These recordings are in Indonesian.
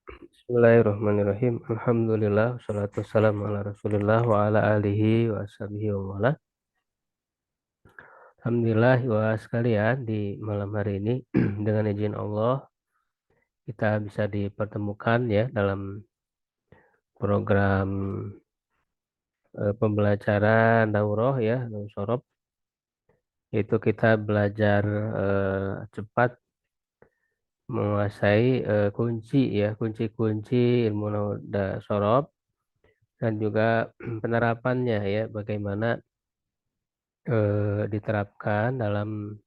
Bismillahirrahmanirrahim. Alhamdulillah, wassalatu wassalamu ala Rasulillah wa ala alihi wa ashabihi wa wala. Alhamdulillah wa sekalian di malam hari ini dengan izin Allah kita bisa dipertemukan ya dalam program pembelajaran daurah ya, Daurah. Itu kita belajar cepat menguasai kunci ya, kunci-kunci ilmu daurah dan juga penerapannya ya, bagaimana diterapkan dalam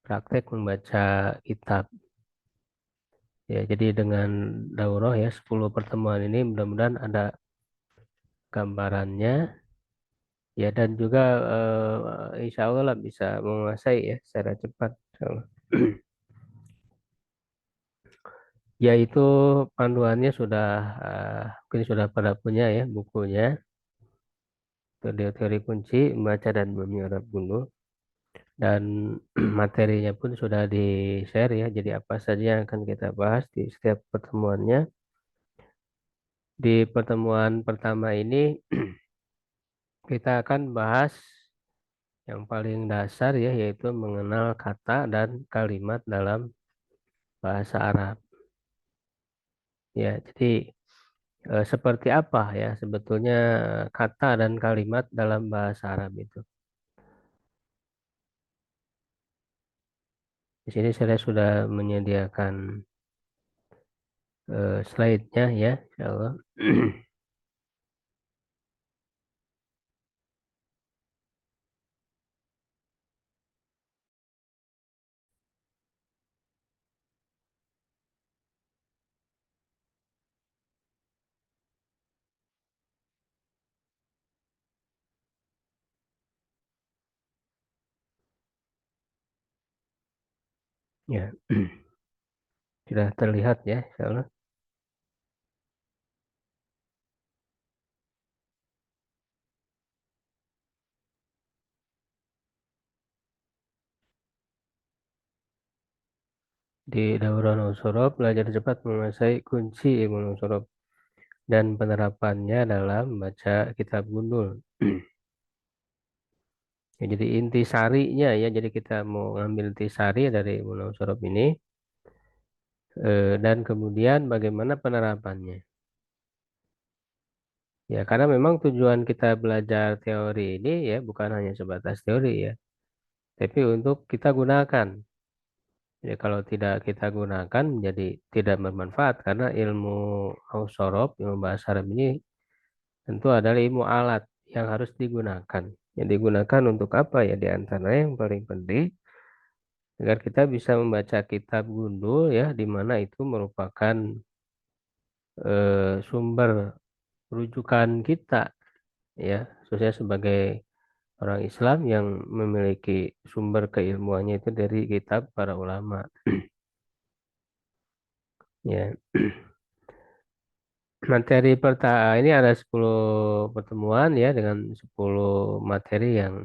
praktek membaca kitab. Ya, jadi dengan daurah ya 10 pertemuan ini mudah-mudahan ada gambarannya ya dan juga insya Allah lah bisa menguasai ya secara cepat. Insya Allah. Yaitu panduannya sudah mungkin sudah pada punya ya bukunya. Teori kunci membaca dan menyerap dulu dan materinya pun sudah di-share ya. Jadi apa saja yang akan kita bahas di setiap pertemuannya. Di pertemuan pertama ini kita akan bahas yang paling dasar ya, yaitu mengenal kata dan kalimat dalam bahasa Arab. Ya, jadi seperti apa ya sebetulnya kata dan kalimat dalam bahasa Arab itu. Di sini saya sudah menyediakan slide-nya ya, insya Allah. Ya, sudah terlihat ya, insya Allah. Di Daurah Nusorob, belajar cepat menguasai kunci ilmu Nusorob dan penerapannya dalam membaca kitab gundul. Ya, jadi inti sarinya ya, jadi kita mau ngambil inti sari dari Mulai Sorob ini dan kemudian bagaimana penerapannya. Ya, karena memang tujuan kita belajar teori ini ya bukan hanya sebatas teori ya, tapi untuk kita gunakan. Ya, kalau tidak kita gunakan menjadi tidak bermanfaat karena ilmu Sorob, ilmu bahasa Arab ini tentu adalah ilmu alat yang harus digunakan. Yang digunakan untuk apa ya? Di antaranya yang paling penting agar kita bisa membaca kitab gundul ya di mana itu merupakan sumber rujukan kita ya khususnya sebagai orang Islam yang memiliki sumber keilmuannya itu dari kitab para ulama ya. Materi pertama ini ada 10 pertemuan ya dengan 10 materi yang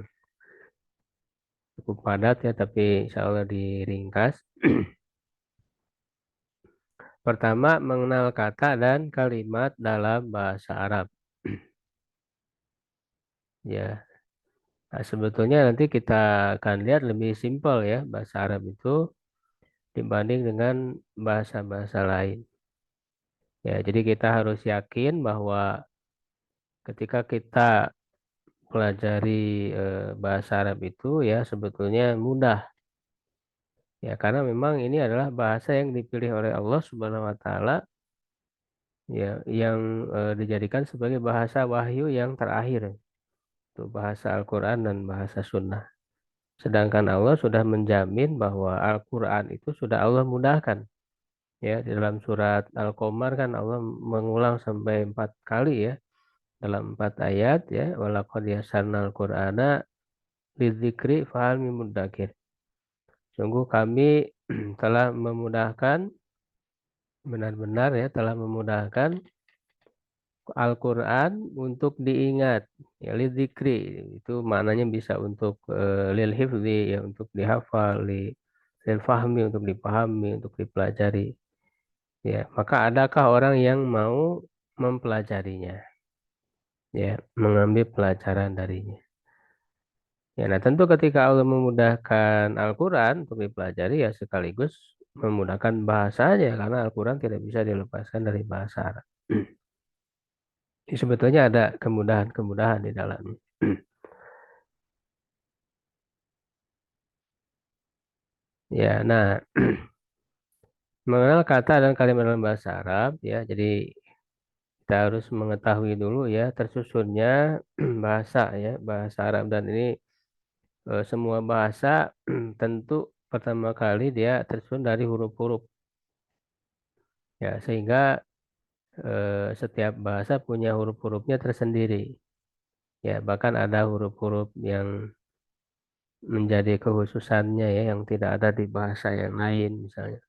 cukup padat ya tapi insya Allah diringkas. Pertama, mengenal kata dan kalimat dalam bahasa Arab. Ya, nah, sebetulnya nanti kita akan lihat lebih simpel ya bahasa Arab itu dibanding dengan bahasa-bahasa lain. Ya, jadi kita harus yakin bahwa ketika kita pelajari bahasa Arab itu ya sebetulnya mudah. Ya, karena memang ini adalah bahasa yang dipilih oleh Allah Subhanahu wa taala ya yang dijadikan sebagai bahasa wahyu yang terakhir. Itu bahasa Al-Qur'an dan bahasa Sunnah. Sedangkan Allah sudah menjamin bahwa Al-Quran itu sudah Allah mudahkan. Ya, di dalam surat Al-Qamar kan Allah mengulang sampai 4 kali ya dalam 4 ayat ya. Walaqad yassarnal Qur'ana lidzikri fahal mim muddakir. Sungguh kami telah memudahkan benar-benar ya telah memudahkan Al-Quran untuk diingat ya lidzikri itu maknanya bisa untuk lil hifzi ya untuk dihafal lil fahmi untuk dipahami untuk dipelajari Ya, maka adakah orang yang mau mempelajarinya? Ya, mengambil pelajaran darinya. Ya, nah tentu ketika Allah memudahkan Al-Quran untuk dipelajari ya sekaligus memudahkan bahasanya karena Al-Quran tidak bisa dilepaskan dari bahasa Arab. Jadi sebetulnya ada kemudahan-kemudahan di dalamnya. Ya, nah mengenal kata dan kalimat dalam bahasa Arab ya, jadi kita harus mengetahui dulu ya tersusunnya bahasa ya, bahasa Arab dan ini semua bahasa tentu pertama kali dia tersusun dari huruf-huruf ya sehingga setiap bahasa punya huruf-hurufnya tersendiri. Ya, bahkan ada huruf-huruf yang menjadi kekhususannya ya yang tidak ada di bahasa yang lain misalnya.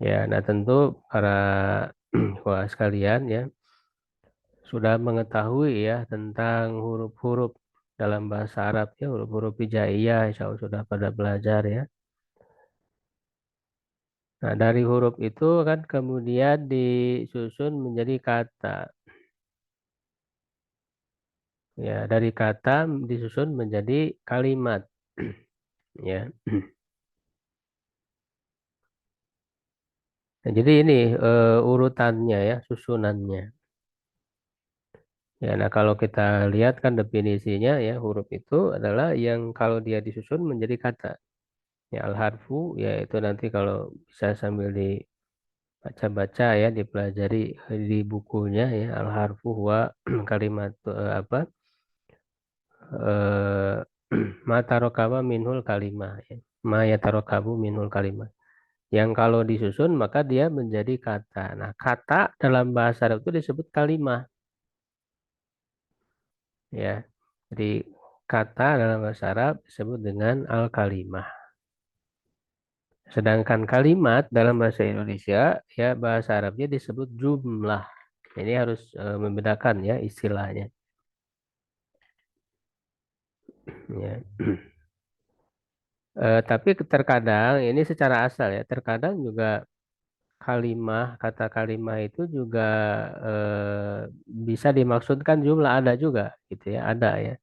Ya, nah tentu para wah sekalian ya sudah mengetahui ya tentang huruf-huruf dalam bahasa Arab ya huruf-huruf hijaiyah insya Allah sudah pada belajar ya. Nah, dari huruf itu kan kemudian disusun menjadi kata. Ya, dari kata disusun menjadi kalimat. Ya. Nah, jadi ini urutannya ya, susunannya. Ya, nah kalau kita lihat kan definisinya ya huruf itu adalah yang kalau dia disusun menjadi kata. Ya, al-harfu yaitu nanti kalau bisa sambil dibaca-baca ya, dipelajari di bukunya ya, al-harfu wa kalimat apa? eh Matarokaba minhul kalimah ya. Ma yatarokabu minhul kalimah. Yang kalau disusun maka dia menjadi kata. Nah, kata dalam bahasa Arab itu disebut kalimah ya. Jadi kata dalam bahasa Arab disebut dengan al-kalimah. Sedangkan kalimat dalam bahasa Indonesia ya bahasa Arabnya disebut jumlah. Ini harus membedakan ya istilahnya. Ya. Tapi terkadang ini secara asal ya, terkadang juga kata kalimah itu juga eh, bisa dimaksudkan jumlah ada juga gitu ya, ada ya.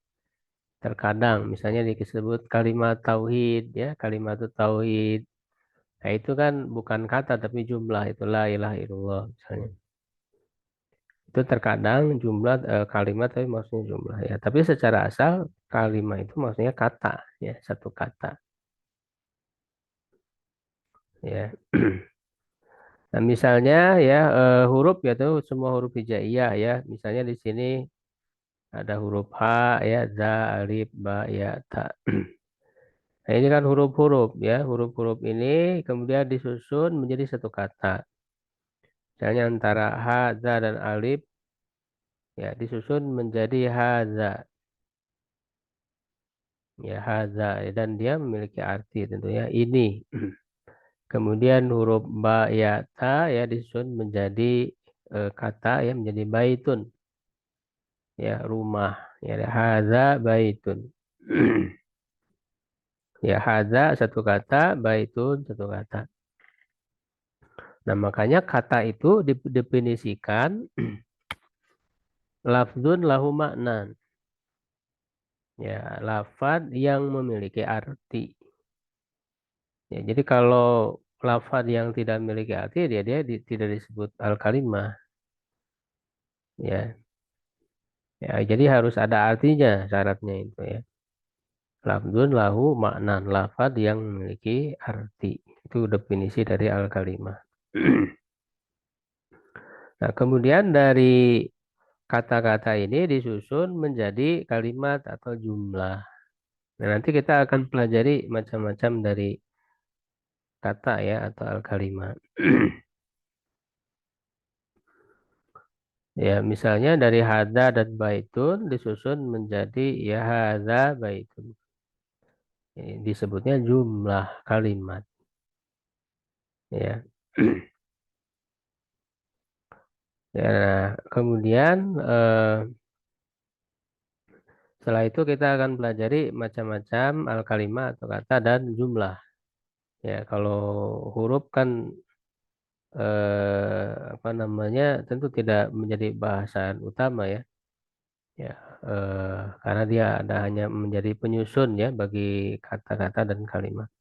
Terkadang misalnya disebut kalimat tauhid ya, kalimat tauhid. Nah, itu kan bukan kata tapi jumlah itu la ilaha illallah misalnya. Itu terkadang jumlah kalimat tapi maksudnya jumlah ya. Tapi secara asal kalimat itu maksudnya kata ya, satu kata ya. Nah, misalnya ya huruf ya itu semua huruf hijaiyah ya. Misalnya di sini ada huruf H ya, za, alif, ba, ya, ta. Nah, ini kan huruf-huruf ya. Huruf-huruf ini kemudian disusun menjadi satu kata. Misalnya antara H, za, dan alif ya disusun menjadi haza. Ya, haza. Dan dia memiliki arti tentunya ini. Kemudian huruf ba, ya, ta ya disusun menjadi kata ya menjadi baitun. Ya, rumah. Ya, haza baitun. Ya, haza satu kata, baitun satu kata. Nah, makanya kata itu didefinisikan lafzun lahu maknan. Ya, lafad yang memiliki arti. Ya, jadi kalau lafad yang tidak memiliki arti, dia tidak disebut al-kalimah. Ya, ya, jadi harus ada artinya syaratnya itu ya. Lafzun lahu maknan, lafad yang memiliki arti. Itu definisi dari al-kalimah. Nah, kemudian dari kata-kata ini disusun menjadi kalimat atau jumlah. Nah, nanti kita akan pelajari macam-macam dari kata ya atau al-kalimat. Ya, misalnya dari hada dan baitun disusun menjadi ya hada baitun. Ini disebutnya jumlah kalimat. Ya. Ya, nah, kemudian setelah itu kita akan pelajari macam-macam al-kalimat atau kata dan jumlah. Ya, kalau huruf kan apa namanya, tentu tidak menjadi bahasan utama ya. Ya, karena dia ada hanya menjadi penyusun ya bagi kata-kata dan kalimat.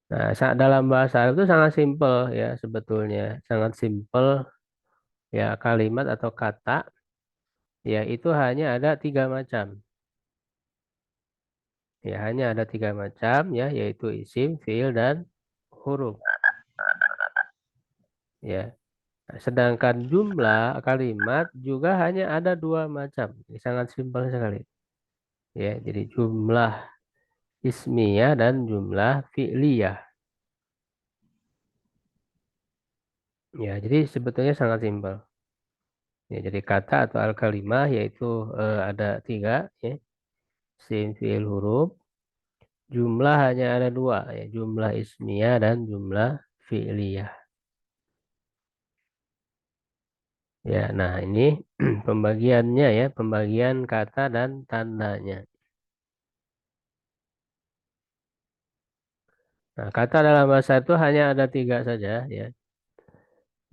Nah, dalam bahasa Arab itu sangat simpel ya sebetulnya, sangat simpel ya kalimat atau kata ya itu hanya ada tiga macam. Ya hanya ada tiga macam ya, yaitu isim, fiil, dan huruf. Ya. Nah, sedangkan jumlah kalimat juga hanya ada dua macam. Ini sangat simpel sekali. Ya, jadi jumlah ismiyah dan jumlah fi'liyah. Ya, jadi sebetulnya sangat simpel. Ya, jadi kata atau al-kalimah yaitu ada tiga, ya, sim, fi'il, huruf. Jumlah hanya ada dua, ya, jumlah ismiyah dan jumlah fi'liyah. Ya, nah ini pembagiannya ya, pembagian kata dan tandanya. Nah, kata dalam bahasa itu hanya ada tiga saja ya,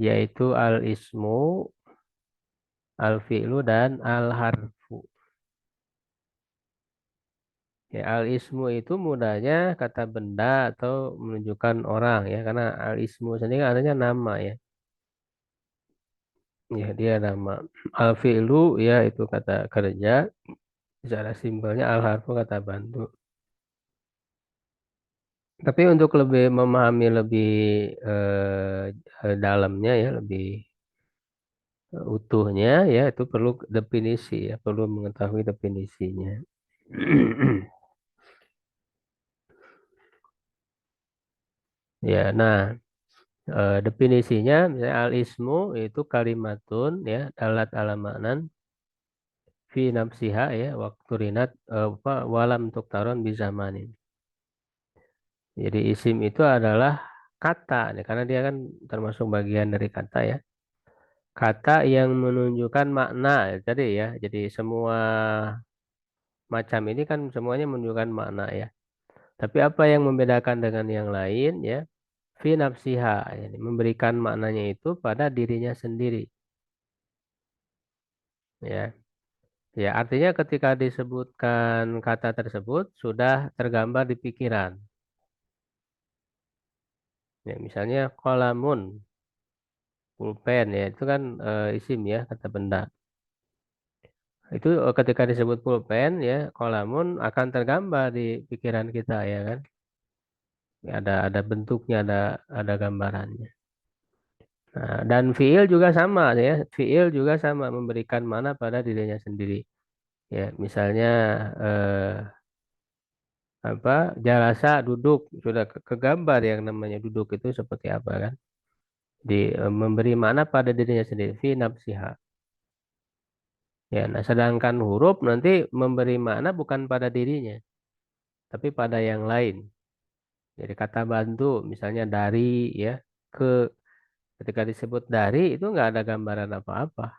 yaitu al-ismu, al-fi'lu, dan al-harfu. Ya, al-ismu itu mudahnya kata benda atau menunjukkan orang ya, karena al-ismu sendiri artinya nama ya. Ya, dia nama. Al-fi'lu ya itu kata kerja, secara simpelnya al-harfu kata bantu. Tapi untuk lebih memahami lebih dalamnya ya, lebih utuhnya ya itu perlu definisi ya, perlu mengetahui definisinya. Ya, nah definisinya misalnya al-ismu itu kalimatun ya dalat ala maknan fi nafsiha ya waktu rinat apa walam tuktaron bizamanin. Jadi isim itu adalah kata ya, karena dia kan termasuk bagian dari kata ya. Kata yang menunjukkan makna ya, tadi ya. Jadi semua macam ini kan semuanya menunjukkan makna ya. Tapi apa yang membedakan dengan yang lain ya? Fi nafsiha, yani memberikan maknanya itu pada dirinya sendiri. Ya, ya artinya ketika disebutkan kata tersebut sudah tergambar di pikiran. Ya, misalnya kolamun, pulpen ya itu kan isim ya kata benda. Itu ketika disebut pulpen ya kolamun akan tergambar di pikiran kita ya kan. Ya, ada bentuknya, ada gambarannya. Nah, dan fiil juga sama ya. Fiil juga sama memberikan mana pada dirinya sendiri. Ya, misalnya eh, apa jalasa duduk sudah kegambar yang namanya duduk itu seperti apa kan? Memberi makna pada dirinya sendiri fi nafsiha. Ya, nah sedangkan huruf nanti memberi makna bukan pada dirinya, tapi pada yang lain. Jadi kata bantu misalnya dari ya ke ketika disebut dari itu nggak ada gambaran apa-apa.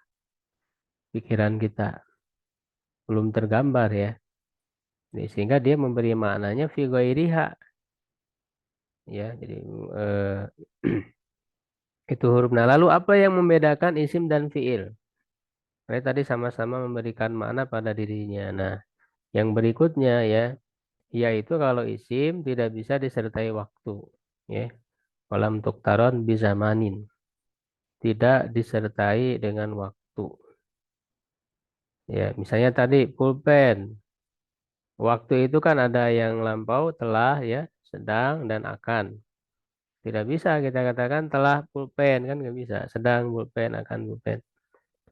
Pikiran kita belum tergambar ya. Jadi, sehingga dia memberi maknanya fi ghairiha ya. Jadi eh, itu huruf. Nah, lalu apa yang membedakan isim dan fiil? Mereka tadi sama-sama memberikan makna pada dirinya. Nah, yang berikutnya ya, yaitu kalau isim tidak bisa disertai waktu. Ya, walam tuktaron bizamanin. Tidak disertai dengan waktu. Ya, misalnya tadi pulpen. Waktu itu kan ada yang lampau, telah ya, sedang dan akan. Tidak bisa kita katakan telah pulpen kan nggak bisa. Sedang pulpen, akan pulpen.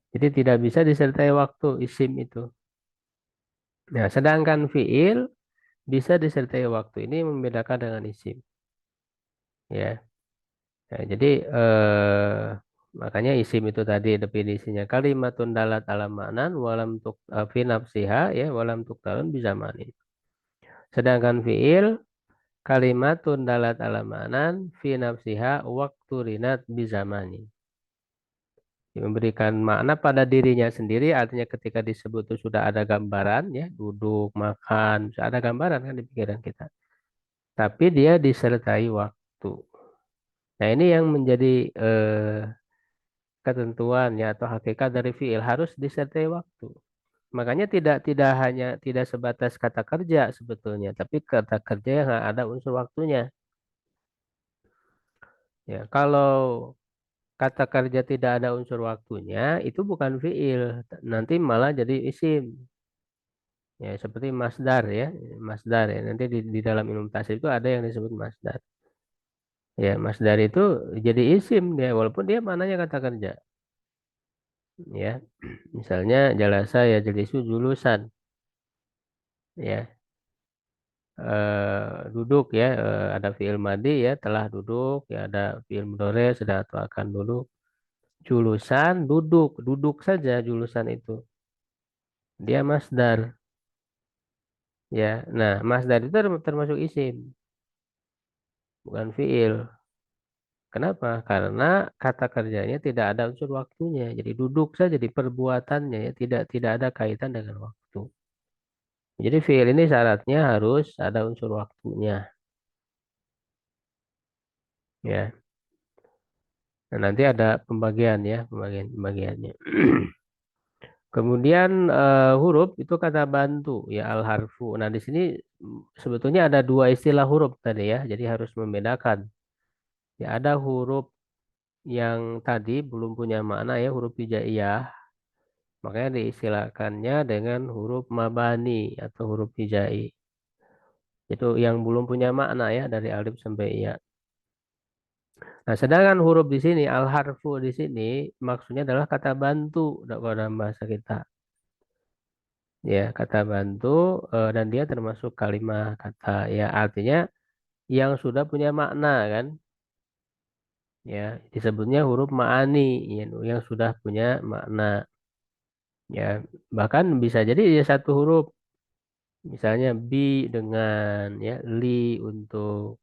Jadi tidak bisa disertai waktu isim itu. Nah, sedangkan fiil bisa disertai waktu. Ini membedakan dengan isim. Ya. Nah, jadi makanya isim itu tadi definisinya kalimatun dalat ala maknan walam tuk fi nafsiha ya walam tuktarun bisa manin. Sedangkan fiil kalimatun dalat ala maknan fi nafsiha waktu rinat bizamani. Memberikan makna pada dirinya sendiri artinya ketika disebut itu sudah ada gambaran ya duduk makan sudah ada gambaran kan di pikiran kita tapi dia disertai waktu Nah, ini yang menjadi ketentuan ya atau hakikat dari fiil harus disertai waktu. Makanya tidak hanya tidak sebatas kata kerja sebetulnya, tapi kata kerja yang ada unsur waktunya. Ya, kalau kata kerja tidak ada unsur waktunya, itu bukan fiil, nanti malah jadi isim. Ya, seperti masdar ya, masdar ya. Nanti di dalam ilmu tasrif itu ada yang disebut masdar. Ya, masdar itu jadi isim dia, walaupun dia mananya kata kerja. Ya, misalnya jalasa ya jadi julusan. Ya, duduk ya, ada fiil madi ya, telah duduk, ya ada fiil mudhari sedang atau akan duduk. Julusan duduk, duduk saja julusan itu. Dia masdar. Ya, nah masdar itu termasuk isim, bukan fiil. Kenapa? Karena kata kerjanya tidak ada unsur waktunya. Jadi duduk saja di perbuatannya ya, tidak ada kaitan dengan waktu. Jadi fiil ini syaratnya harus ada unsur waktunya. Ya, nah, nanti ada pembagian ya, pembagiannya. Kemudian huruf itu kata bantu ya al harfu. Nah di sini sebetulnya ada dua istilah huruf tadi ya. Jadi harus membedakan. Ya ada huruf yang tadi belum punya makna ya huruf hijaiyah. Makanya diistilahkannya dengan huruf mabani atau huruf hijai. Itu yang belum punya makna ya dari alif sampai ya. Nah, sedangkan huruf di sini al harfu di sini maksudnya adalah kata bantu dalam bahasa kita. Ya, kata bantu dan dia termasuk kalimat kata ya artinya yang sudah punya makna kan. Ya, disebutnya huruf ma'ani ya, yang sudah punya makna. Ya, bahkan bisa jadi ya satu huruf. Misalnya bi dengan ya li untuk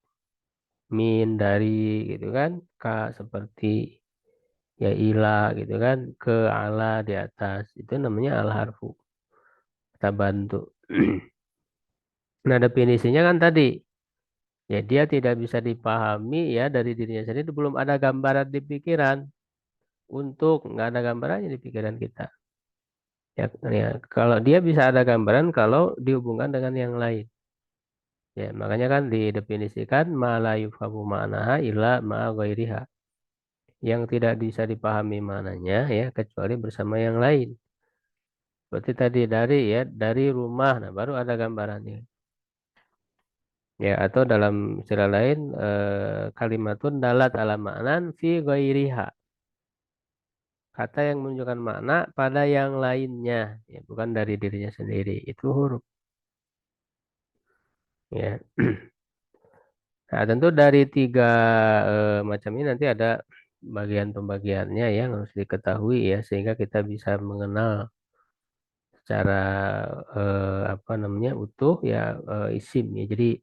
min dari gitu kan. Ka seperti ya ila gitu kan. Ke ala di atas. Itu namanya al harfu. Kita bantu. Nah definisinya kan tadi. Ya dia tidak bisa dipahami ya dari dirinya sendiri. Itu belum ada gambaran di pikiran. Untuk nggak ada gambarannya di pikiran kita. Ya, ya, kalau dia bisa ada gambaran kalau dihubungkan dengan yang lain. Ya, makanya kan didefinisikan ma la yufhamu ma'naha illa ma'a ghairiha. Yang tidak bisa dipahami maknanya ya kecuali bersama yang lain. Seperti tadi dari ya dari rumah, nah baru ada gambarannya. Ya, atau dalam istilah lain kalimatun dalat ala ma'nan fi ghairiha. Kata yang menunjukkan makna pada yang lainnya, ya, bukan dari dirinya sendiri. Itu huruf. Ya. Nah, tentu dari tiga macam ini nanti ada bagian pembagiannya yang harus diketahui ya, sehingga kita bisa mengenal secara apa namanya utuh ya isim ya. Jadi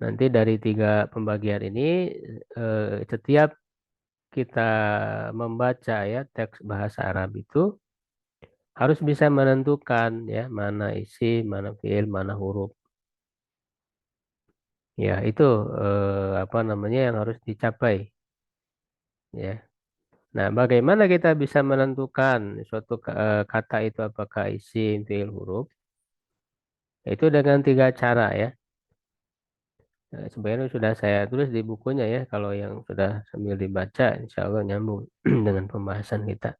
nanti dari tiga pembagian ini setiap kita membaca ya teks bahasa Arab itu harus bisa menentukan ya mana isim, mana fiil, mana huruf. Ya itu apa namanya yang harus dicapai ya. Nah, bagaimana kita bisa menentukan suatu kata itu apakah isim, fiil, huruf? Itu dengan tiga cara ya. Sebenarnya sudah saya tulis di bukunya ya. Kalau yang sudah sambil dibaca, insya Allah nyambung dengan pembahasan kita.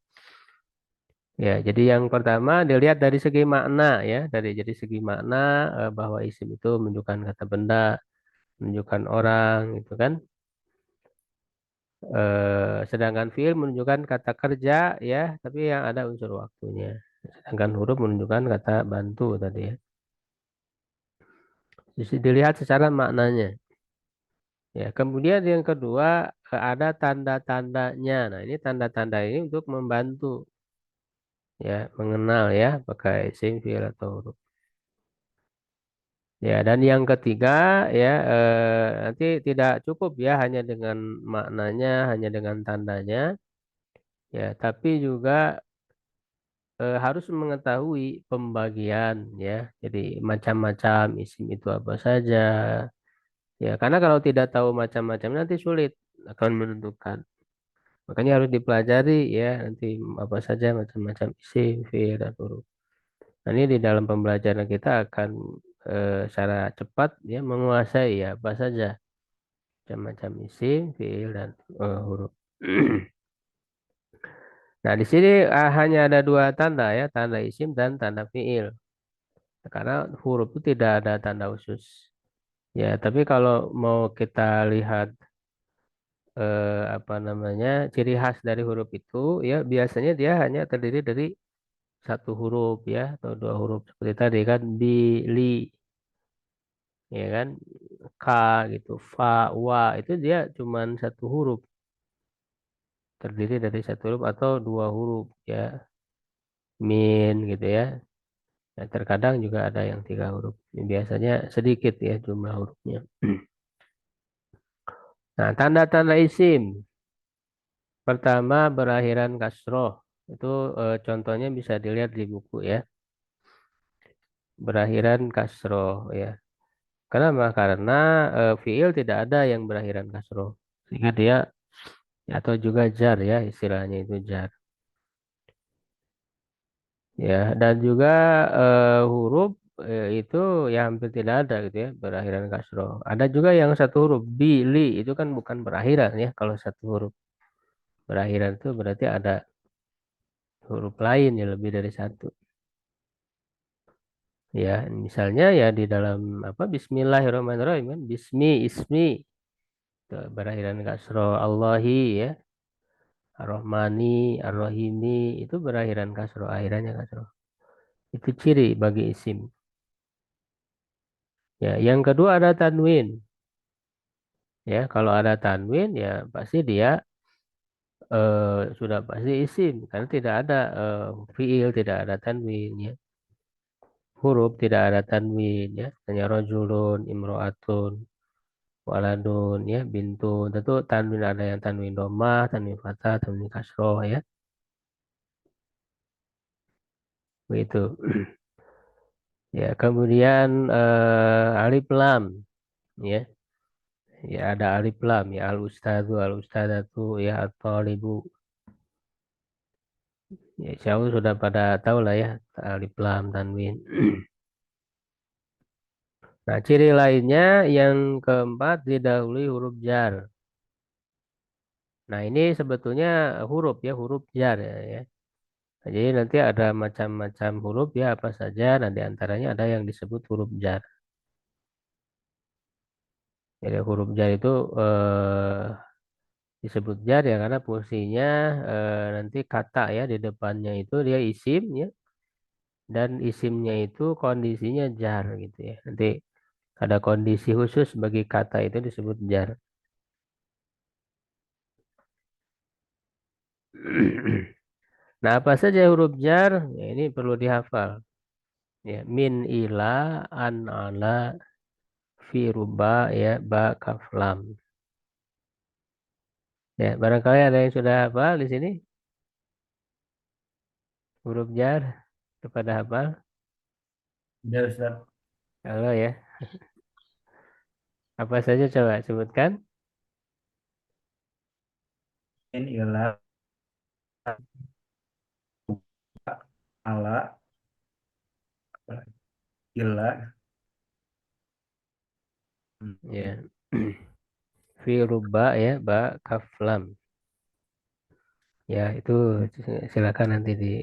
Ya, jadi yang pertama dilihat dari segi makna ya. Dari segi makna bahwa isim itu menunjukkan kata benda, menunjukkan orang, itu kan. Sedangkan fiil menunjukkan kata kerja ya, tapi yang ada unsur waktunya. Sedangkan huruf menunjukkan kata bantu tadi ya. Jadi dilihat secara maknanya. Ya, kemudian yang kedua ada tanda-tandanya. Nah, ini tanda-tanda ini untuk membantu ya mengenal ya pakai isim fiil atau huruf. Ya, dan yang ketiga ya nanti tidak cukup ya hanya dengan maknanya, hanya dengan tandanya ya, tapi juga harus mengetahui pembagian ya. Jadi macam-macam isim itu apa saja. Ya, karena kalau tidak tahu macam-macam nanti sulit. akan menentukan. Makanya harus dipelajari ya nanti apa saja macam-macam isim, fiil, dan huruf. Nah, ini di dalam pembelajaran kita akan secara cepat ya menguasai ya apa saja macam-macam isim, fiil, dan huruf. Nah, di sini hanya ada dua tanda ya, tanda isim dan tanda fiil. Karena huruf itu tidak ada tanda khusus. Ya, tapi kalau mau kita lihat apa namanya ciri khas dari huruf itu, ya biasanya dia hanya terdiri dari satu huruf ya atau dua huruf seperti tadi kan bi, li, ya kan, ka gitu, fa, wa itu dia cuman satu huruf, terdiri dari satu huruf atau dua huruf ya, min gitu ya. Nah, terkadang juga ada yang tiga huruf. Ini biasanya sedikit ya jumlah hurufnya. Nah, tanda-tanda isim. Pertama berakhiran kasroh. Itu contohnya bisa dilihat di buku ya. Berakhiran kasroh ya. Kenapa? Karena fiil tidak ada yang berakhiran kasroh. Sehingga dia atau juga jar ya istilahnya itu jar. Ya, dan juga huruf itu ya hampir tidak ada gitu ya berakhiran kasroh. Ada juga yang satu huruf bi, li itu kan bukan berakhiran ya. Kalau satu huruf berakhiran itu berarti ada huruf lain ya lebih dari satu. Ya, misalnya ya di dalam apa Bismillahirrahmanirrahim kan Bismi, Ismi tuh, berakhiran kasroh Allahi ya, Ar-Rahmani, Ar-Rahimi itu berakhiran kasroh, akhirannya kasroh. Itu ciri bagi isim. Ya, yang kedua ada tanwin. Ya, kalau ada tanwin ya pasti dia sudah pasti isim karena tidak ada fiil, tidak ada tanwin ya. Huruf tidak ada tanwin ya. Hanya rojulun, imro'atun, waladun ya, bintun. Tentu tanwin ada yang tanwin domah, tanwin fathah, tanwin kasroh ya. Begitu. Ya, kemudian alif lam ya. Ya ada alif lam ya al ustadu al ustadatu ya atau ibu. Ya, jauh sudah pada tahu lah ya alif lam tanwin. Nah, ciri lainnya yang keempat didahului huruf jar. Nah, ini sebetulnya huruf ya, huruf jar ya. Nah, jadi nanti ada macam-macam huruf ya apa saja. Nah, di antaranya ada yang disebut huruf jar. Jadi huruf jar itu disebut jar ya karena fungsinya nanti kata ya di depannya itu dia isim ya dan isimnya itu kondisinya jar gitu ya. Nanti ada kondisi khusus bagi kata itu disebut jar. Nah, apa saja huruf jar? Ya, ini perlu dihafal. Ya, min ila an ala fi ruba ya ba kaf lam. Ya, barangkali ada yang sudah hafal di sini huruf jar kepada hafal. Ya Ustaz, Halo ya. Apa saja coba sebutkan? ini ialah ala, ila, Ya. Fi ruba ya ba kaf lam. Ya, itu silakan nanti di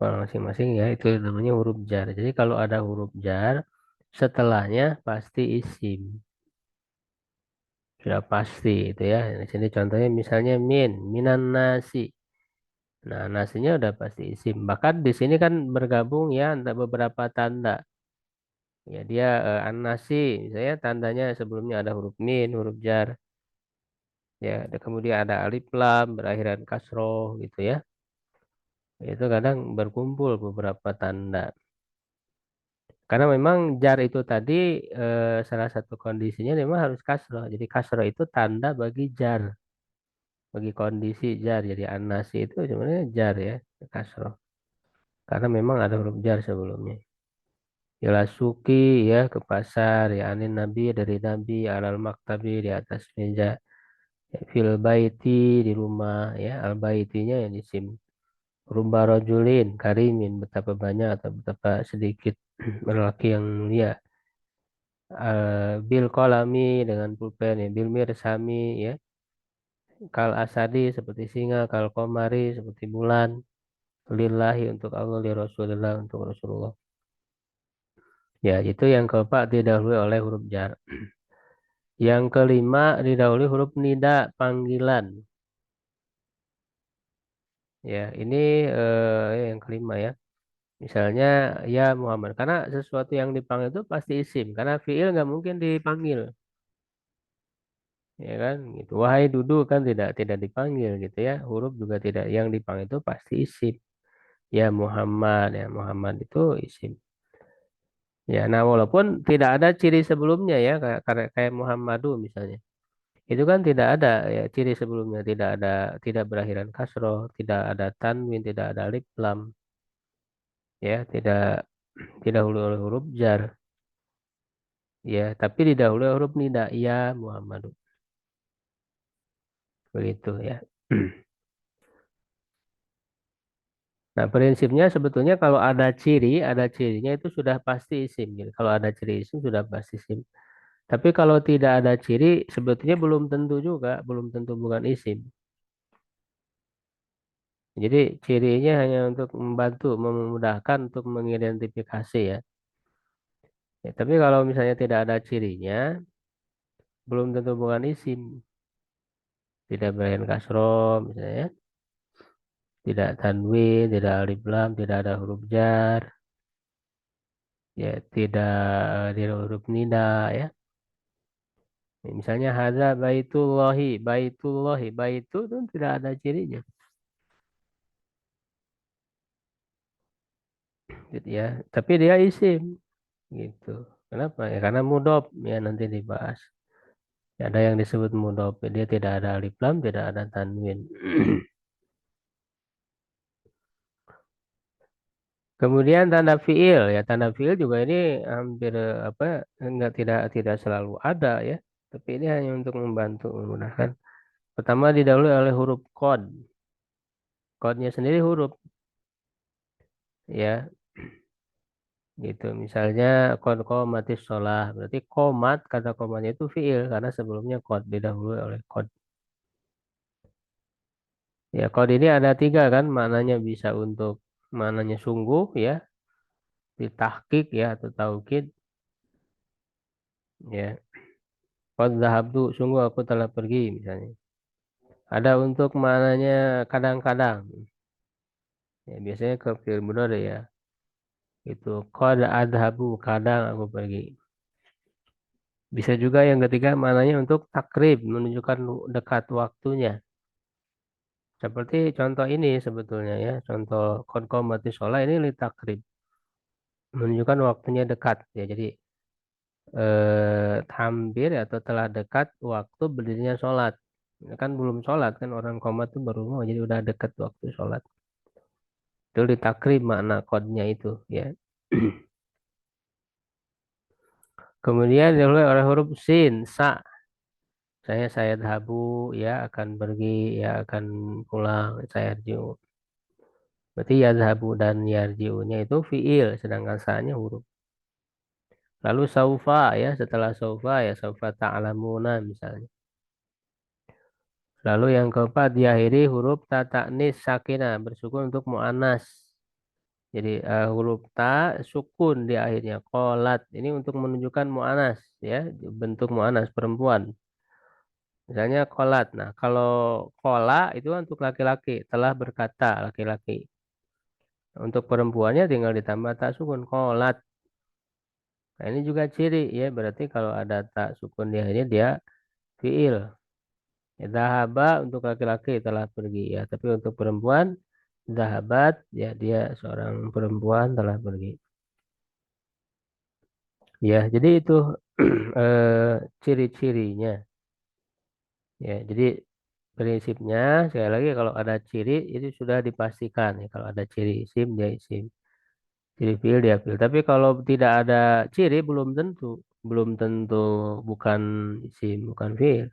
masing-masing ya itu namanya huruf jar. Jadi kalau ada huruf jar setelahnya pasti isim. Sudah pasti itu ya. Di sini contohnya misalnya minan nasi. Nah, nasinya udah pasti isim. Bahkan di sini kan bergabung ya antara beberapa tanda. Ya, dia an-nasi, misalnya tandanya sebelumnya ada huruf min, huruf jar. Ya, kemudian ada alif lam berakhiran kasroh gitu ya. Itu kadang berkumpul beberapa tanda. Karena memang jar itu tadi salah satu kondisinya memang harus kasroh. Jadi kasroh itu tanda bagi jar, bagi kondisi jar. Jadi an-nasi itu sebenarnya jar ya, kasroh. Karena memang ada huruf jar sebelumnya. Ilasuki ya ke pasar ya anin nabi dari nabi alal maktabi di atas meja. Ya, fil baiti di rumah ya, al baitinya yang isim. Rubba rajulin karimin betapa banyak atau betapa sedikit lelaki yang mulia. Bil kolami dengan pulpen ya, bil mirsami ya, kal asadi seperti singa, kal komari seperti bulan, lillahi untuk Allah, li Rasulillah untuk Rasulullah. Ya, itu yang keempat didahului oleh huruf jar. Yang kelima didahului huruf nida panggilan. Ya, ini yang kelima ya. Misalnya ya Muhammad, karena sesuatu yang dipanggil itu pasti isim, karena fiil nggak mungkin dipanggil, ya kan? Gitu. Wahai duduk kan tidak dipanggil gitu ya. Huruf juga tidak, yang dipanggil itu pasti isim. Ya Muhammad, ya Muhammad itu isim. Ya, nah walaupun tidak ada ciri sebelumnya ya, kayak Muhammadu misalnya. Itu kan tidak ada ya ciri sebelumnya, tidak berakhiran kasroh, tidak ada tanwin, tidak ada alif lam, ya, tidak oleh huruf jar, ya, tapi didahului huruf nida, ya Muhammadu, begitu ya. Nah, prinsipnya sebetulnya kalau ada cirinya itu sudah pasti isim, gitu. Kalau ada ciri isim sudah pasti isim. Tapi kalau tidak ada ciri, sebetulnya belum tentu juga, belum tentu bukan isim. Jadi cirinya hanya untuk membantu, memudahkan untuk mengidentifikasi ya. Ya, tapi kalau misalnya tidak ada cirinya, belum tentu bukan isim. Tidak berakhir kasroh, misalnya, ya. Tidak tanwin, tidak alif lam, tidak ada huruf jar, ya, tidak ada huruf nida, ya. Ya, misalnya hadza baitullahi, baitu itu tidak ada cirinya, gitu ya. Tapi dia isim, gitu. Kenapa? Ya karena mudhof, ya nanti dibahas. Ya, ada yang disebut mudhof, dia tidak ada alif lam, tidak ada tanwin. Kemudian tanda fiil ya, tanda fiil juga ini hampir apa, tidak selalu ada ya, tapi ini hanya untuk membantu memudahkan. Pertama didahului oleh huruf kod, kodnya sendiri huruf ya, gitu. Misalnya kod komatis sholah, berarti komat, kata komatnya itu fiil karena sebelumnya kod didahului oleh kod. Ya, kod ini ada tiga kan, maknanya bisa untuk maknanya sungguh ya, ditahkik ya atau taukid ya. Qad dhahabtu, sungguh aku telah pergi misalnya. Ada untuk maknanya kadang-kadang. Ya, biasanya ke fi'il mudhari ya. Itu qad adhabu, kadang aku pergi. Bisa juga yang ketiga maknanya untuk takrib, menunjukkan dekat waktunya. Seperti contoh ini sebetulnya ya. Contoh qad qamati sholah ini li takrib, menunjukkan waktunya dekat ya. Jadi hampir atau telah dekat waktu berdirinya sholat. Ya kan belum sholat kan, orang komat tuh baru mau, jadi udah dekat waktu sholat. Itu ditakrim makna kodnya itu ya. Kemudian dihulai oleh huruf sin, sa. Saya dhabu ya akan pergi, ya akan pulang, saya yarjiu. Berarti ya dhabu dan yarjiunya itu fiil, sedangkan sa-nya huruf. Lalu saufa ya, setelah saufa ya saufa ta'lamuna misalnya. Lalu yang keempat diakhiri huruf ta ta'nis sakinah, bersukun untuk mu'annas. Jadi huruf ta sukun di akhirnya kolat ini untuk menunjukkan mu'anas ya, bentuk mu'anas perempuan. Misalnya kolat. Nah, kalau kola itu untuk laki-laki, telah berkata laki-laki. Untuk perempuannya tinggal ditambah tak sukun kolat. Nah, ini juga ciri ya, berarti kalau ada tak sukun di akhirnya dia fiil. Ya, dahaba untuk laki-laki telah pergi ya, tapi untuk perempuan dahabat ya dia seorang perempuan telah pergi. Ya, jadi itu ciri-cirinya. Ya, jadi prinsipnya sekali lagi kalau ada ciri itu sudah dipastikan ya. Kalau ada ciri isim dia isim, ciri fiil dia fiil. Tapi kalau tidak ada ciri belum tentu bukan isim, bukan fiil.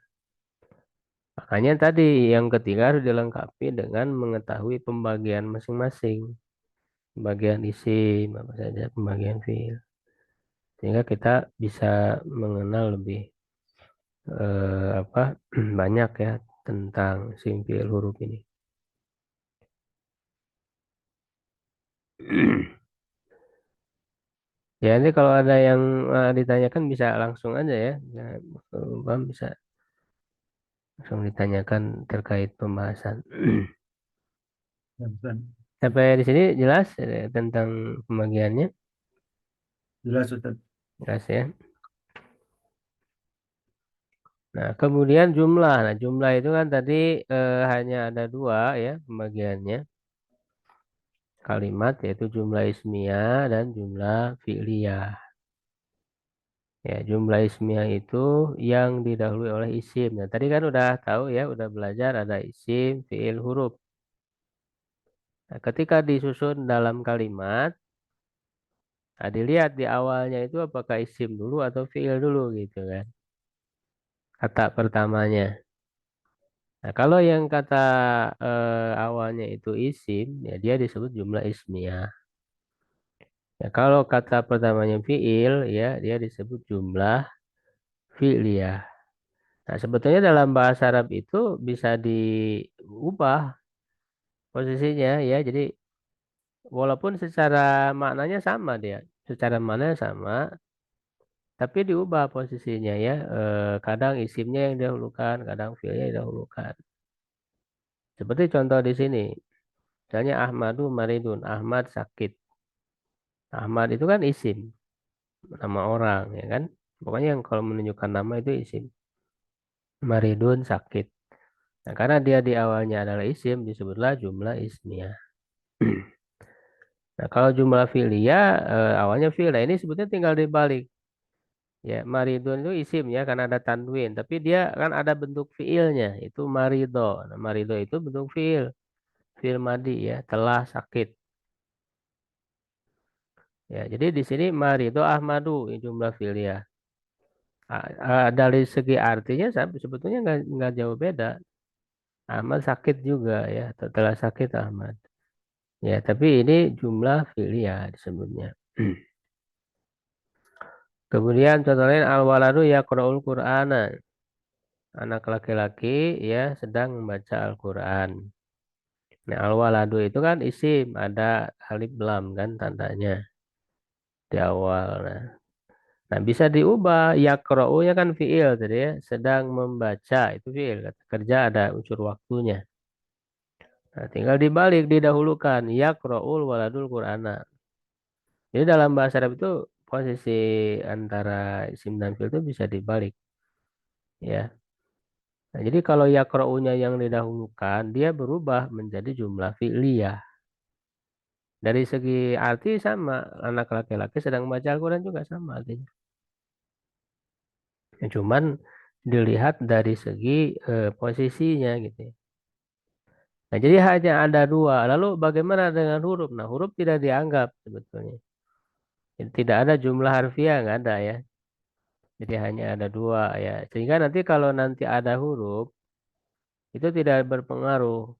Makanya tadi yang ketiga harus dilengkapi dengan mengetahui pembagian masing-masing. Pembagian isim, apa saja pembagian fiil. Sehingga kita bisa mengenal lebih apa banyak ya tentang isim fiil huruf ini. Ya nanti kalau ada yang ditanyakan bisa langsung aja ya. Ya, Bang bisa langsung ditanyakan terkait pembahasan. Ya, Ustaz. Sampai di sini jelas tentang pembagiannya, Jelas Ustaz. jelas ya. Nah, kemudian jumlah. Nah, jumlah itu kan tadi hanya ada dua ya pembagiannya. Kalimat yaitu jumlah ismiyah dan jumlah fi'liyah. Ya, jumlah ismiyah itu yang didahului oleh isim. Nah, tadi kan udah tahu ya, udah belajar ada isim, fi'il, huruf. Nah, ketika disusun dalam kalimat, nah, dilihat di awalnya itu apakah isim dulu atau fi'il dulu gitu kan. Kata pertamanya. Nah, kalau yang kata awalnya itu isim, ya dia disebut jumlah ismiyah. Ya, kalau kata pertamanya fi'il, ya dia disebut jumlah fi'liyah. Nah, sebetulnya dalam bahasa Arab itu bisa diubah posisinya ya. Jadi walaupun secara maknanya sama dia, secara maknanya sama, tapi diubah posisinya ya. Kadang isimnya yang didahulukan, kadang fi'ilnya didahulukan. Seperti contoh di sini, misalnya Ahmadu Maridun, Ahmad sakit. Ahmad itu kan isim, nama orang ya kan. Pokoknya yang kalau menunjukkan nama itu isim. Maridun sakit. Nah, karena dia di awalnya adalah isim, disebutlah jumlah ismiyah. Nah, kalau jumlah filia awalnya fi'il. Nah, ini sebetulnya tinggal dibalik. Ya, maridun itu isim ya karena ada tanwin, tapi dia kan ada bentuk fiilnya, itu marido. Nah, marido itu bentuk fiil, fiil madi ya, telah sakit. Ya, jadi di sini marido Ahmadu ini jumlah filia. Dari segi artinya sebetulnya nggak jauh beda. Ahmad sakit juga ya, telah sakit Ahmad. Ya, tapi ini jumlah filia disebutnya. Kemudian contoh lain al-waladu yaqra'ul Qur'ana. Anak laki-laki ya sedang membaca Al-Qur'an. Nah, al-waladu itu kan isim, ada alif lam kan tandanya di awal. Nah, bisa diubah yaqra'u-nya kan fiil tadi ya, sedang membaca itu fiil. Kata kerja ada unsur waktunya. Nah, tinggal dibalik didahulukan yaqra'ul waladul Qur'ana. Jadi dalam bahasa Arab itu posisi antara isim dan fiil itu bisa dibalik ya. Nah, jadi kalau yakra'unya yang didahulukan, dia berubah menjadi jumlah fi'liyah. Dari segi arti sama, anak laki-laki sedang membaca Al-Quran juga sama artinya. Ya, cuman dilihat dari segi posisinya gitu ya. Nah, jadi hanya ada dua. Lalu bagaimana dengan huruf? Nah, huruf tidak dianggap sebetulnya. Jadi, tidak ada jumlah harfiah, nggak ada ya. Jadi hanya ada dua ya. Sehingga nanti kalau nanti ada huruf, itu tidak berpengaruh.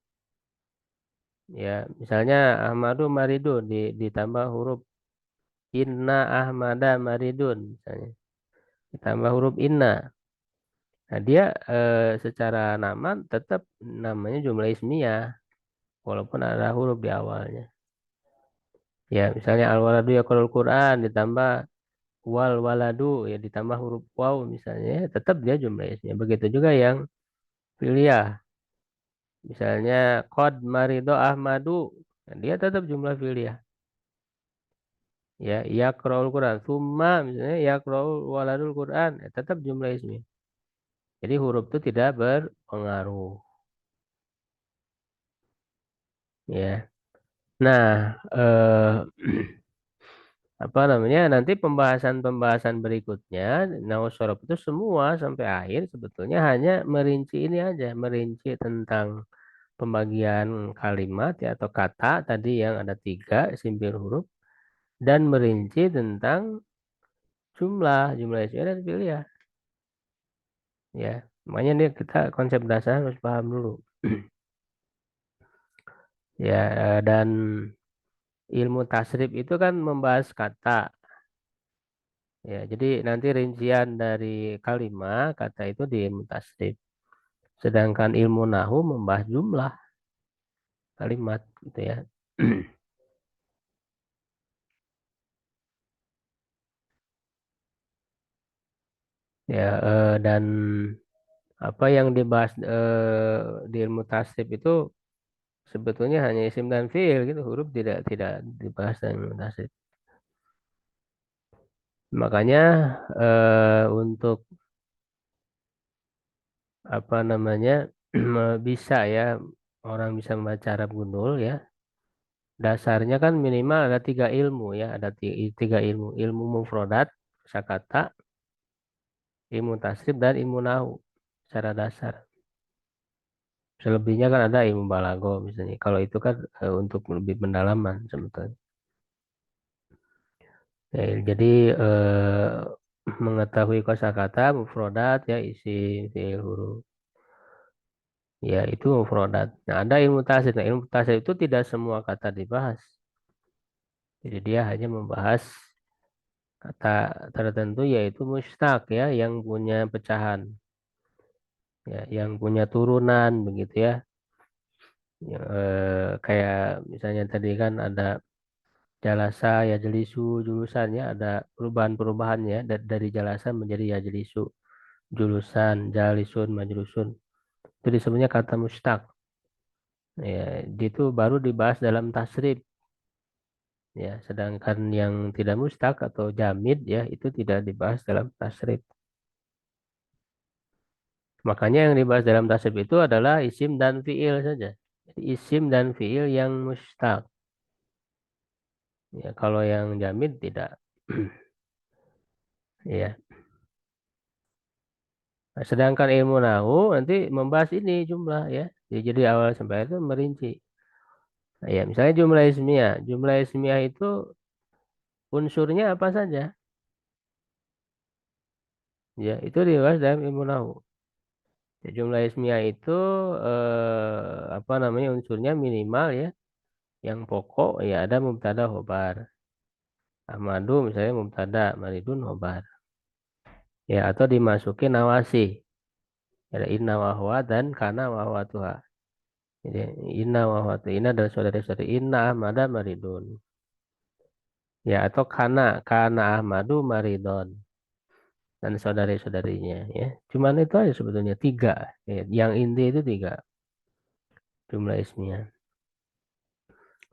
Ya, misalnya Ahmadu Maridun ditambah huruf Inna Ahmada Maridun misalnya. Ditambah huruf inna. Nah, dia secara nama tetap namanya jumlah ismiyah walaupun ada huruf di awalnya. Ya, misalnya al-waladu yaqra'ul Quran ditambah wal waladu ya ditambah huruf waw misalnya ya, tetap dia jumlah ismiyah. Begitu juga yang fi'liyah. Misalnya qad marido Ahmadu, nah, dia tetap jumlah fi'liyah. Ya, yaqra'ul Quran. Summa misalnya yaqra'ul waladul Quran, ya, tetap jumlah ismiyah. Jadi huruf itu tidak berpengaruh. Ya. Nah, apa namanya? Nanti pembahasan-pembahasan berikutnya, nahu sorof itu semua sampai akhir sebetulnya hanya merinci ini aja, merinci tentang pembagian kalimat ya atau kata tadi yang ada tiga simpil huruf dan merinci tentang jumlah isim dan fi'il ya. Ya. Makanya nih kita konsep dasar harus paham dulu. Ya, dan ilmu tasrif itu kan membahas kata. Ya, jadi nanti rincian dari kalimat kata itu di ilmu tasrif. Sedangkan ilmu nahu membahas jumlah kalimat gitu ya. Ya, dan apa yang dibahas di ilmu tasrif itu sebetulnya hanya isim dan fiil gitu, huruf tidak dibahas dalam ilmu tasrif. Makanya untuk apa namanya bisa ya orang bisa membaca Arab Gundul ya. Dasarnya kan minimal ada tiga ilmu ya, ada tiga ilmu, ilmu mufrodat, kosakata, ilmu tasrif dan ilmu nahu secara dasar. Selebihnya kan ada ilmu balago misalnya. Kalau itu kan untuk lebih pendalaman sebetulnya. Ya, jadi mengetahui kosakata, mufrodat ya isim, fiil, huruf. Ya itu mufrodat. Nah ada ilmu tasrif. Nah ilmu tasrif itu tidak semua kata dibahas. Jadi dia hanya membahas kata tertentu yaitu mustaq ya yang punya pecahan. Ya, yang punya turunan begitu ya. Ya, kayak misalnya tadi kan ada jalasa ya jelisu julusannya ada perubahan-perubahan ya dari jalasa menjadi ya jelisu julusan jalisun majlusun itu disebutnya kata mustaq ya itu baru dibahas dalam tasrif ya sedangkan yang tidak mustaq atau jamid ya itu tidak dibahas dalam tasrif makanya yang dibahas dalam tasrif itu adalah isim dan fiil saja jadi isim dan fiil yang mustaq ya kalau yang jamid tidak ya. Nah, sedangkan ilmu nahu nanti membahas ini jumlah ya. Jadi awal sampai itu merinci. Nah, ya, misalnya jumlah ismiyah. Jumlah ismiyah itu unsurnya apa saja? Ya, itu dibahas dalam ilmu nahu. Ya, jumlah ismiyah itu apa namanya unsurnya minimal ya. Yang pokok ya ada mubtada khobar. Ahmadu misalnya mubtada, Maridun khobar. Ya, atau dimasukin nawasi. Ada inna wa huwa dan kana wa huwa tuha. Jadi inna wa huwa tuha. Inna adalah saudara-saudari inna ahmada maridun. Ya atau kana Ahmadu Maridon dan saudari-saudarinya ya cuman itu aja sebetulnya tiga ya. Yang inti itu tiga jumlah ismnya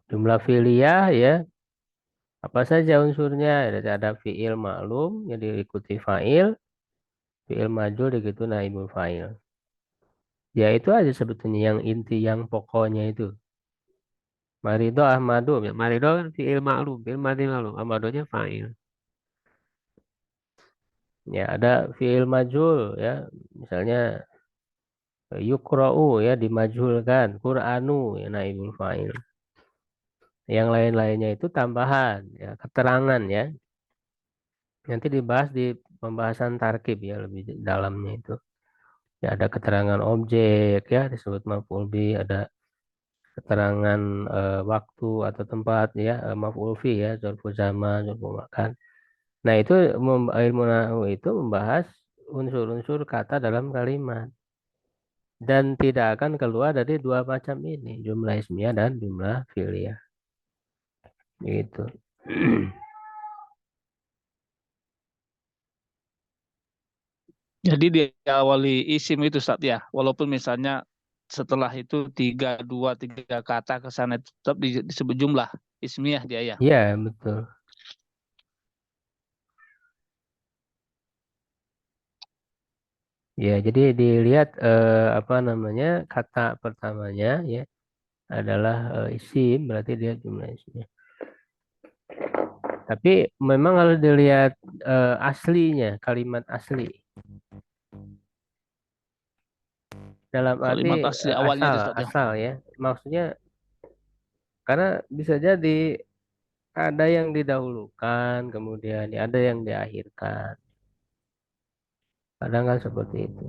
jumlah fi'liyah ya apa saja unsurnya ada fi'il maklum yang diikuti fa'il fi'il majul begitu naibul fa'il ya itu aja sebetulnya yang inti yang pokoknya itu Marido Ahmadu ya Marido kan fi'il maklum fi'il madi maklum Ahmadunya fa'il ya ada fi'il majul ya misalnya yukra'u ya dimajhulkan Qur'anu ya naibul fa'il yang lain-lainnya itu tambahan ya keterangan ya nanti dibahas di pembahasan tarkib ya lebih dalamnya itu ya ada keterangan objek ya disebut maf'ul bi ada keterangan waktu atau tempat ya maf'ul fi ya zarfu zaman zarfu makan nah itu ilmu nahwu itu membahas unsur-unsur kata dalam kalimat dan tidak akan keluar dari dua macam ini jumlah ismiyah dan jumlah fi'liyah gitu. Jadi diawali isim itu Ustaz ya, walaupun misalnya setelah itu dua, tiga kata ke sana tetap disebut jumlah ismiyah dia ya. Iya, betul. Ya, jadi dilihat apa namanya kata pertamanya ya adalah isim, berarti dia jumlah isimnya. Tapi memang harus dilihat aslinya, kalimat asli. Dalam arti Kalimat asli awalnya asal, itu Ustaz ya. asal ya. Maksudnya karena bisa jadi ada yang didahulukan, kemudian ada yang diakhirkan. Kadang kan seperti itu.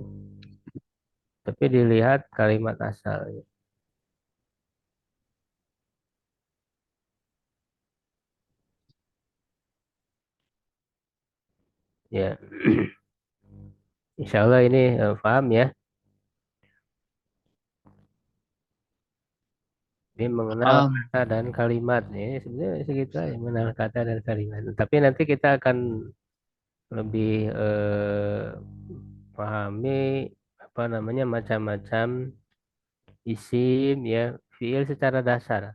tapi dilihat kalimat asalnya. Ya, insya Allah ini paham ya. Ini mengenal kata dan kalimat. Ini sebenarnya segitu aja, mengenal kata dan kalimat. Tapi nanti kita akan lebih pahami apa namanya macam-macam isim ya, fiil secara dasar.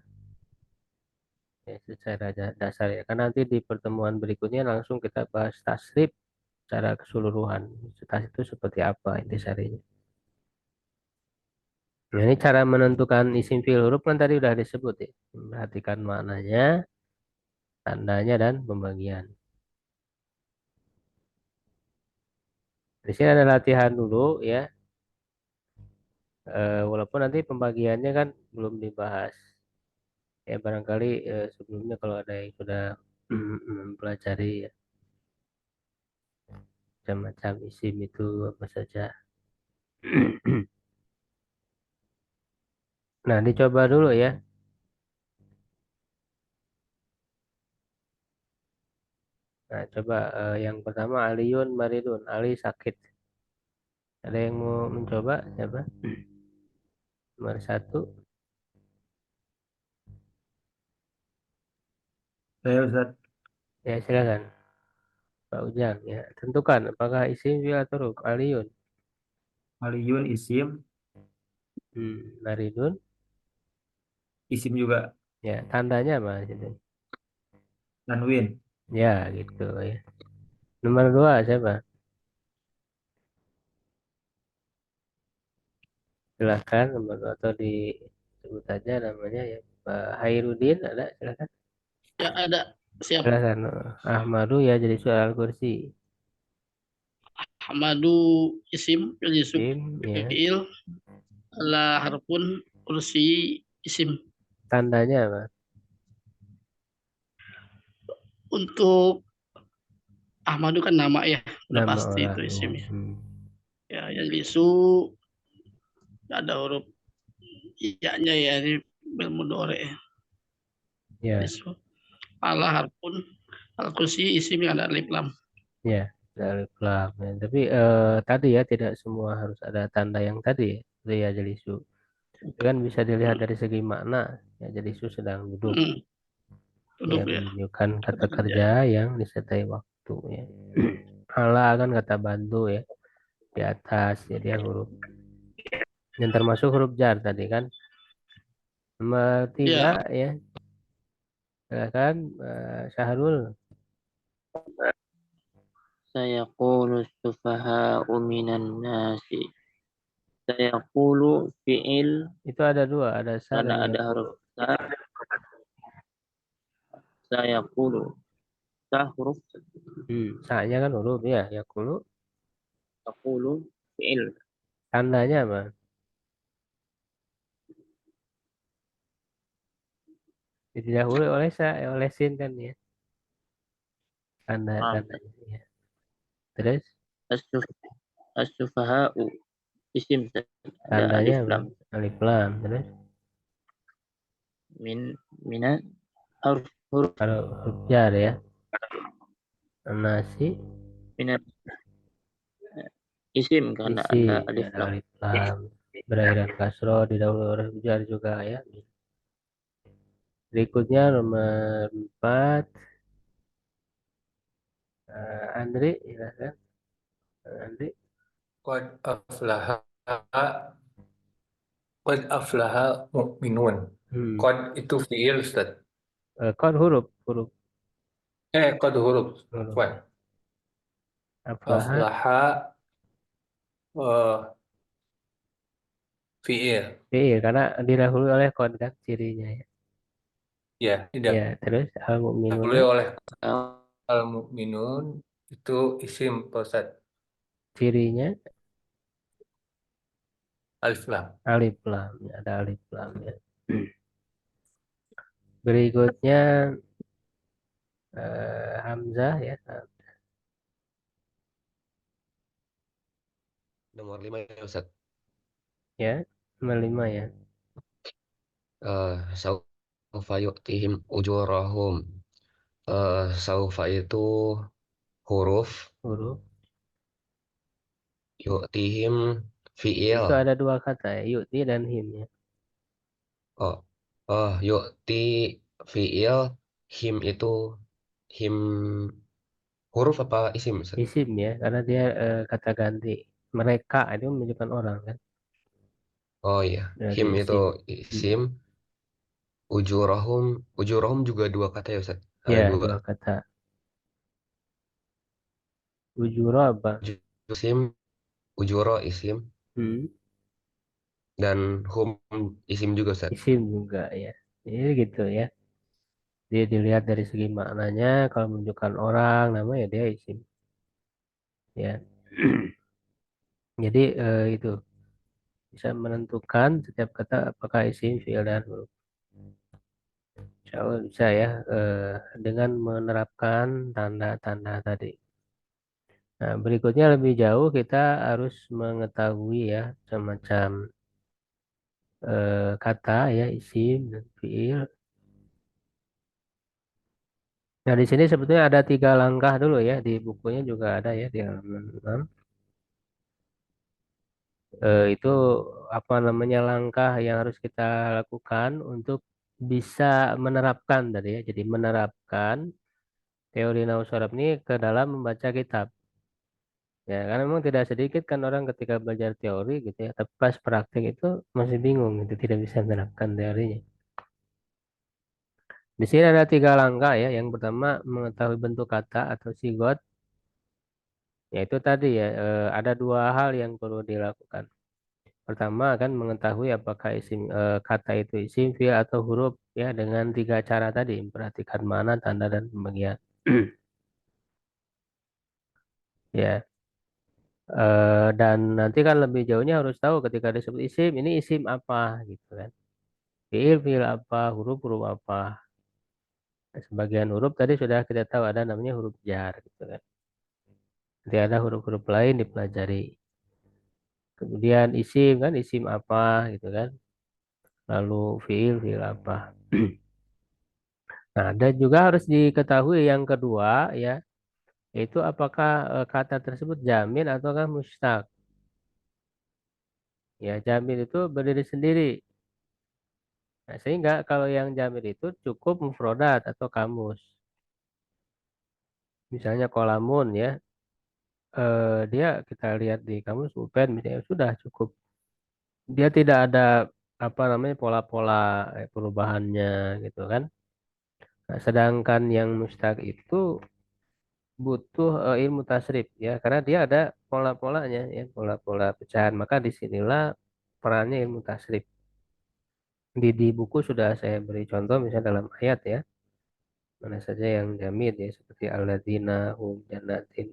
Ya, secara dasar ya. Karena nanti di pertemuan berikutnya langsung kita bahas tasrif secara keseluruhan. Tasrif itu seperti apa intisarinya. Nah, ini cara menentukan isim fiil huruf kan tadi udah disebut ya. Perhatikan maknanya, tandanya dan pembagian. Di sini ada latihan dulu ya. Walaupun nanti pembagiannya kan belum dibahas. Ya barangkali sebelumnya kalau ada yang sudah mempelajari ya, macam-macam isim itu apa saja. Nah, dicoba dulu ya. Nah, coba yang pertama Aliun Maridun. Ali sakit. Ada yang mau mencoba? Siapa? Nomor satu. Saya Ustaz. Ya, silakan. Pak Ujang. Ya, tentukan apakah isim fi'il atau huruf. Aliun. Aliyun isim, Maridun. isim juga Ya, tandanya apa? Gitu. tanwin. Ya, gitu ya. Nomor dua siapa? Silakan nomor dua atau disebut saja namanya ya. Pak Hairudin ada silakan. Ya ada. Siap. Silakan. Ahmadu ya jadi soal kursi. Hamadu isim yusuf Sim ya. fiil ala harpun kursi isim. Tandanya apa? Untuk Ahmadu kan nama ya, udah Nama pasti itu orang ya. isimnya. Ya, jadi su ada huruf iya-nya ya di belmudore ya. Ya, Isu. Ala harpun al kursi isim yang ada alif lam. ya. Dari pelam. Ya. Tapi tadi ya tidak semua harus ada tanda yang tadi ya. Itu ya jadi su. Itu kan bisa dilihat dari segi makna. Ya jadi su sedang duduk. Hmm, Ya duduk ya. menunjukkan kata Kata kerja. kerja yang disertai waktu ya. Ala kan kata bantu ya. Di atas ya dia huruf. Yang termasuk huruf jar tadi kan. Nomor tiga Ya, ya. Silakan Syahrul. سيقول السفهاء من الناس سيقول fi'il Itu ada dua, ada sa karena dan ada huruf yakulu. sa sayaqulu sa huruf Sa-nya kan huruf ya, yakulu. yaqulu fi'il Tandanya apa? Didahului oleh sa, oleh sin kan ya. ah, Tandanya ya. Terus as-suf- as-sufaha'u isim ada tandanya alif apa? lam Alif lam. Terus min mina huruf huruf kalau huruf jar ya. Nasi mina isim karena isi ada ya, alif ada lam alif lam. Berakhiran kasro didahului oleh huruf jar juga ya. Berikutnya nomor 4 Andri ya kan? Andri. Qad aflaha Qad aflaha mu'minun. Hmm. Qad itu fiil Ustaz. Kon huruf Qad huruf. huruf. Afwan. Aflaha Aflaha fiil. iya karena didahului oleh kon kan cirinya ya. Ya, Ya, tidak terus al mukminuna boleh oleh al mu'minun itu isim Pak Ustaz. cirinya Alif lam. alif lam ya, ada alif lam ya. Berikutnya Hamzah ya. Nomor 5 ya Ustaz. Ya, nomor 5 ya. Saufa yu'tihim ujurahum. Saufa itu huruf, Huruf. yu'tihim fi'il. Itu ada dua kata ya, yu'ti dan him ya. Oh, yu'ti fi'il, him itu him huruf apa isim, Ustaz? Isim ya, karena dia kata ganti. Mereka itu menunjukkan orang kan. Oh iya, Berarti him itu isim. isim, ujurahum juga dua kata ya Ustaz? Ada Ya, dua. dua kata. Ujuro apa? Isim, ujuro isim, Hmm, dan hum isim juga Ustaz. isim juga ya. Jadi gitu ya. Dia dilihat dari segi maknanya, kalau menunjukkan orang, namanya dia isim. Ya. Jadi itu bisa menentukan setiap kata apakah isim, fi'il dan huruf. Insya Allah bisa ya dengan menerapkan tanda-tanda tadi. Nah, berikutnya lebih jauh kita harus mengetahui ya semacam kata ya isim dan fi'il. Nah, di sini sebetulnya ada 3 langkah dulu ya, di bukunya juga ada ya di halaman 6. Itu apa namanya langkah yang harus kita lakukan untuk bisa menerapkan tadi ya. Jadi menerapkan teori Nausarab ini ke dalam membaca kitab. Ya, karena memang tidak sedikit kan orang ketika belajar teori gitu ya, tapi pas praktik itu masih bingung gitu, tidak bisa menerapkan teorinya. Di sini ada 3 langkah ya. Yang pertama mengetahui bentuk kata atau sigot. Yaitu tadi ya, ada 2 hal yang perlu dilakukan. Pertama kan mengetahui apakah isim kata itu isim, fi'il atau huruf ya dengan 3 cara tadi. Perhatikan mana, tanda dan pembagian. Ya, dan nanti kan lebih jauhnya harus tahu ketika disebut isim ini isim apa gitu kan. Fi'il apa, huruf apa. Nah, sebagian huruf tadi sudah kita tahu ada namanya huruf jar gitu kan. Nanti ada huruf-huruf lain dipelajari. Kemudian isim kan isim apa gitu kan. Lalu fi'il apa. Nah, dan juga harus diketahui yang kedua ya, yaitu apakah kata tersebut jamin ataukah mustaq. Ya, jamin itu berdiri sendiri. Nah, sehingga kalau yang jamin itu cukup mufrodat atau kamus. Misalnya kolamun ya, dia kita lihat di kamus UPen misalnya sudah cukup. Dia tidak ada apa namanya pola-pola perubahannya gitu kan. Nah, sedangkan yang mustaq itu butuh ilmu tasrif ya karena dia ada pola-polanya ya pola-pola pecahan maka disinilah perannya ilmu tasrif di buku sudah saya beri contoh misalnya dalam ayat ya mana saja yang jamid ya seperti alladzina hum jannatin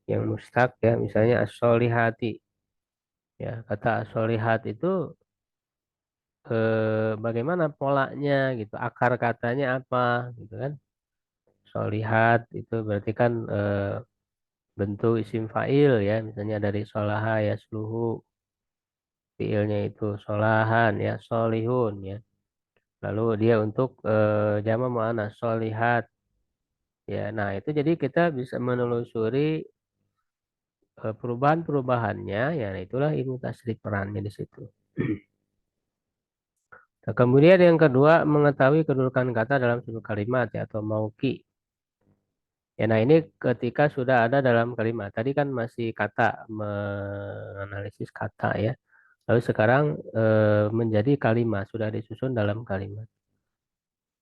yang mustaq ya misalnya as-solihati ya kata as-solihat itu bagaimana polanya gitu akar katanya apa gitu kan solihat itu berarti kan bentuk isim fa'il ya misalnya dari solaha ya seluhu fiilnya itu solahan ya solihun ya lalu dia untuk jama muannas solihat ya nah itu jadi kita bisa menelusuri perubahan-perubahannya ya nah, itulah ilmu tasrif perannya di situ. Nah, kemudian yang kedua mengetahui kedudukan kata dalam suatu kalimat ya atau mauki ya nah ini ketika sudah ada dalam kalimat tadi kan masih kata menganalisis kata ya. Lalu sekarang menjadi kalimat, sudah disusun dalam kalimat.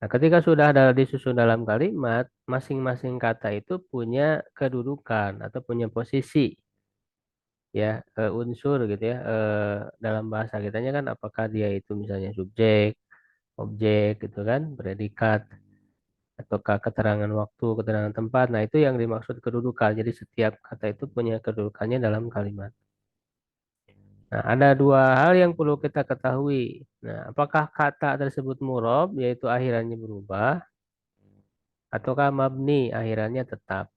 Nah, ketika sudah ada disusun dalam kalimat, masing-masing kata itu punya kedudukan atau punya posisi, ya, unsur gitu ya. Dalam bahasa kitanya kan apakah dia itu misalnya subjek, objek gitu kan, predikat, ataukah keterangan waktu, keterangan tempat. Nah, itu yang dimaksud kedudukan. Jadi setiap kata itu punya kedudukannya dalam kalimat. Nah, ada 2 hal yang perlu kita ketahui. Nah, apakah kata tersebut murob, yaitu akhirannya berubah, ataukah mabni, akhirannya tetap.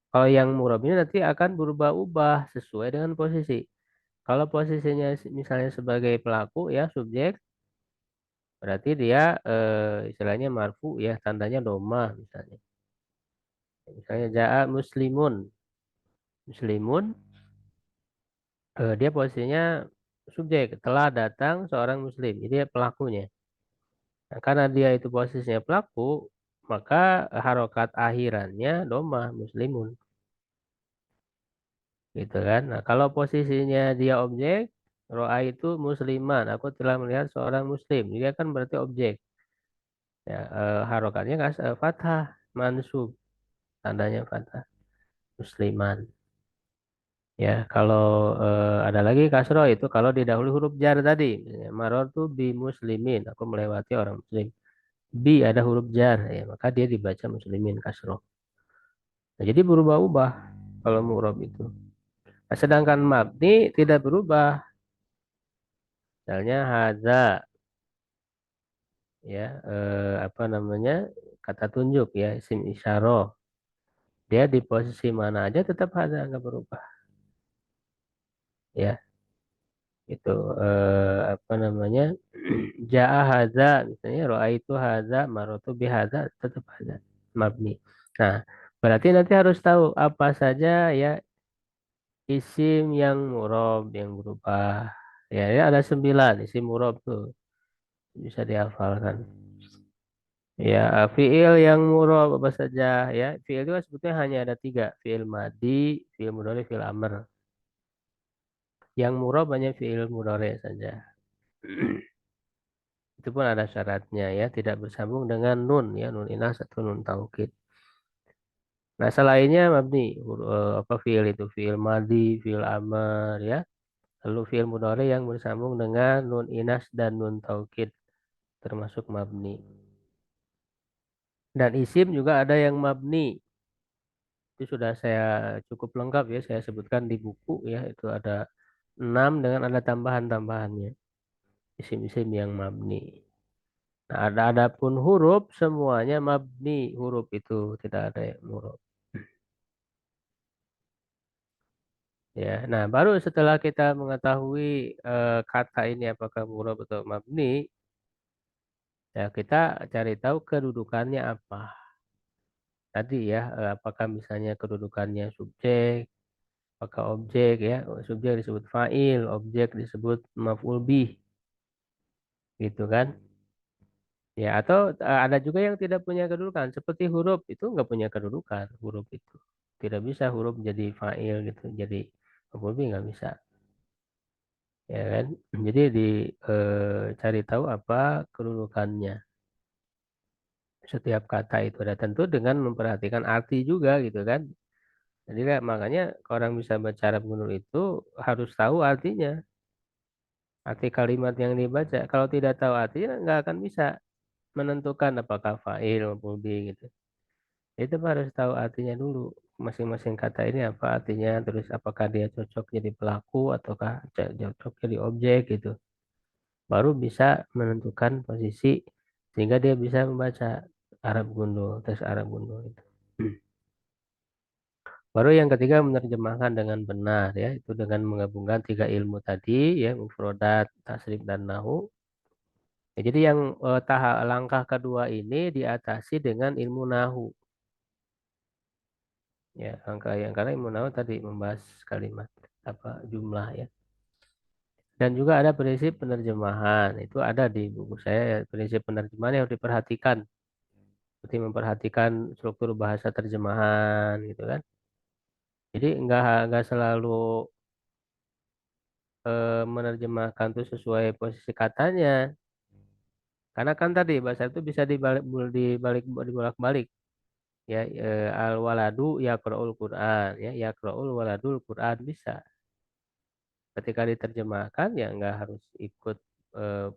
Kalau yang murob ini nanti akan berubah-ubah sesuai dengan posisi. Kalau posisinya misalnya sebagai pelaku ya, subjek, berarti dia istilahnya marfu ya, tandanya domah misalnya. Misalnya ja'a muslimun. Muslimun, dia posisinya subjek, telah datang seorang muslim. Jadi dia pelakunya. Nah, karena dia itu posisinya pelaku, maka harokat akhirannya domah muslimun. Gitu kan. Nah, kalau posisinya dia objek, ro'a itu musliman. Aku telah melihat seorang muslim. Dia kan berarti objek. Ya, harokatnya fathah, mansub. Tandanya fathah. Musliman. Ya, kalau ada lagi kasroh itu kalau didahului huruf jar tadi. Misalnya, marortu bi muslimin. Aku melewati orang muslim. Bi ada huruf jar. Ya, maka dia dibaca muslimin kasroh. Nah, jadi berubah-ubah kalau mu'rob itu. Nah, sedangkan mabni tidak berubah. Misalnya haza, ya apa namanya, kata tunjuk ya, isim isyarah. Dia di posisi mana aja tetap haza, nggak berubah. Ya, itu apa namanya, jaa haza misalnya, roa itu haza, marotu bi haza, tetap haza, mabni. Nah, berarti nanti harus tahu apa saja ya isim yang murob yang berubah. Ya, ya ada 9 isim murob tuh bisa dihafalkan. Ya, fiil yang murob apa saja ya? Fiil itu kan sebetulnya hanya ada 3, fiil madi, fiil mudhari, fiil amr. Yang murob hanya fiil mudhari saja. Itu pun ada syaratnya ya, tidak bersambung dengan nun ya, nun inas atau nun taukid. Nah, selainnya mabni, apa fiil itu? Fiil madi, fiil amr ya. Lalu fiil mudhari yang bersambung dengan nun inas dan nun taukid termasuk mabni. Dan isim juga ada yang mabni. Itu sudah saya cukup lengkap ya, saya sebutkan di buku ya, itu ada 6 dengan ada tambahan-tambahannya. Isim-isim yang mabni. Nah, adapun huruf semuanya mabni, huruf itu tidak ada yang huruf. Ya, nah baru setelah kita mengetahui kata ini apakah huruf atau mabni, ya kita cari tahu kedudukannya apa. Tadi ya, apakah misalnya kedudukannya subjek, apakah objek ya, subjek disebut fa'il, objek disebut maf'ul bih, gitu kan? Ya, atau ada juga yang tidak punya kedudukan, seperti huruf itu nggak punya kedudukan, huruf itu tidak bisa huruf jadi fa'il gitu, jadi maf'ul bih nggak bisa, ya kan? Jadi cari tahu apa kedudukannya setiap kata itu, dan tentu dengan memperhatikan arti juga gitu kan. Jadi makanya orang bisa baca Arab Gundul itu harus tahu artinya, arti kalimat yang dibaca. Kalau tidak tahu artinya nggak akan bisa menentukan apakah fa'il maupun bi gitu. Itu harus tahu artinya dulu. Masing-masing kata ini apa artinya, terus apakah dia cocok jadi pelaku ataukah cocok jadi objek gitu. Baru bisa menentukan posisi sehingga dia bisa membaca Arab Gundul, tes Arab Gundul itu. Baru yang ketiga menerjemahkan dengan benar ya, itu dengan menggabungkan 3 ilmu tadi ya, mufrodat, tasrif dan nahu. Ya, jadi yang langkah kedua ini diatasi dengan ilmu nahu. Ya, angka yang karena ilmu nahu tadi membahas kalimat apa jumlah ya. Dan juga ada prinsip penerjemahan. Itu ada di buku saya ya, prinsip penerjemahan yang harus diperhatikan. Seperti memperhatikan struktur bahasa terjemahan gitu kan. Jadi enggak selalu menerjemahkan itu sesuai posisi katanya. Karena kan tadi bahasa itu bisa dibolak-balik ya, al waladu yaqraul Quran ya, yaqraul waladul Quran bisa. Ketika diterjemahkan ya nggak harus ikut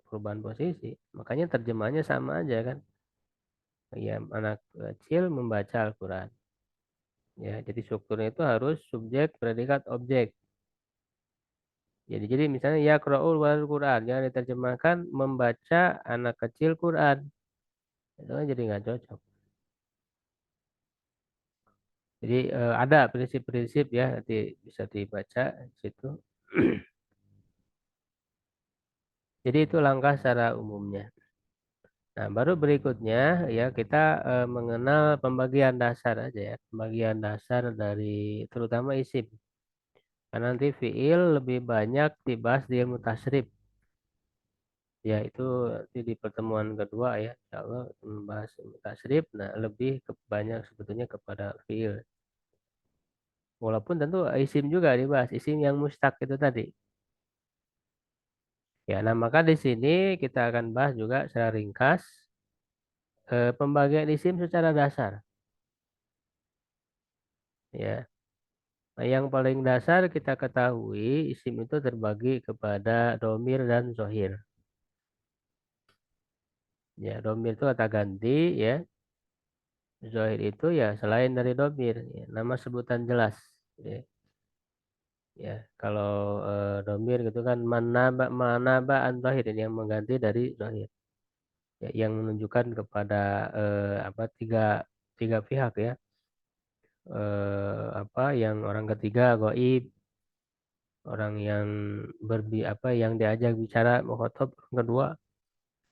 perubahan posisi. Makanya terjemahnya sama aja kan. Ya, anak kecil membaca Al-Quran. Ya, jadi strukturnya itu harus subjek, predikat, objek. Jadi misalnya yaqraul waladul Quran, jangan diterjemahkan membaca anak kecil Quran. Itu kan jadi nggak cocok. Jadi ada prinsip-prinsip ya, nanti bisa dibaca di situ. Jadi itu langkah secara umumnya. Nah, baru berikutnya ya kita mengenal pembagian dasar aja ya, pembagian dasar dari terutama isim. Karena nanti fiil lebih banyak dibahas di ilmu tasrif. Ya itu di pertemuan kedua ya, insya Allah membahas ilmu tasrif. Nah, lebih banyak sebetulnya kepada fiil. Walaupun tentu isim juga dibahas, isim yang mustaq itu tadi. Ya, nah maka di sini kita akan bahas juga secara ringkas pembagian isim secara dasar. Ya, nah, yang paling dasar kita ketahui isim itu terbagi kepada domir dan zohir. Ya, domir itu kata ganti ya. Zohir itu ya selain dari domir, ya, nama sebutan jelas. Ya, ya kalau domir gitu kan manaba an zohir ini yang mengganti dari zohir. Ya, yang menunjukkan kepada apa tiga pihak ya. Apa yang orang ketiga goib, orang yang yang diajak bicara mukhatab orang kedua,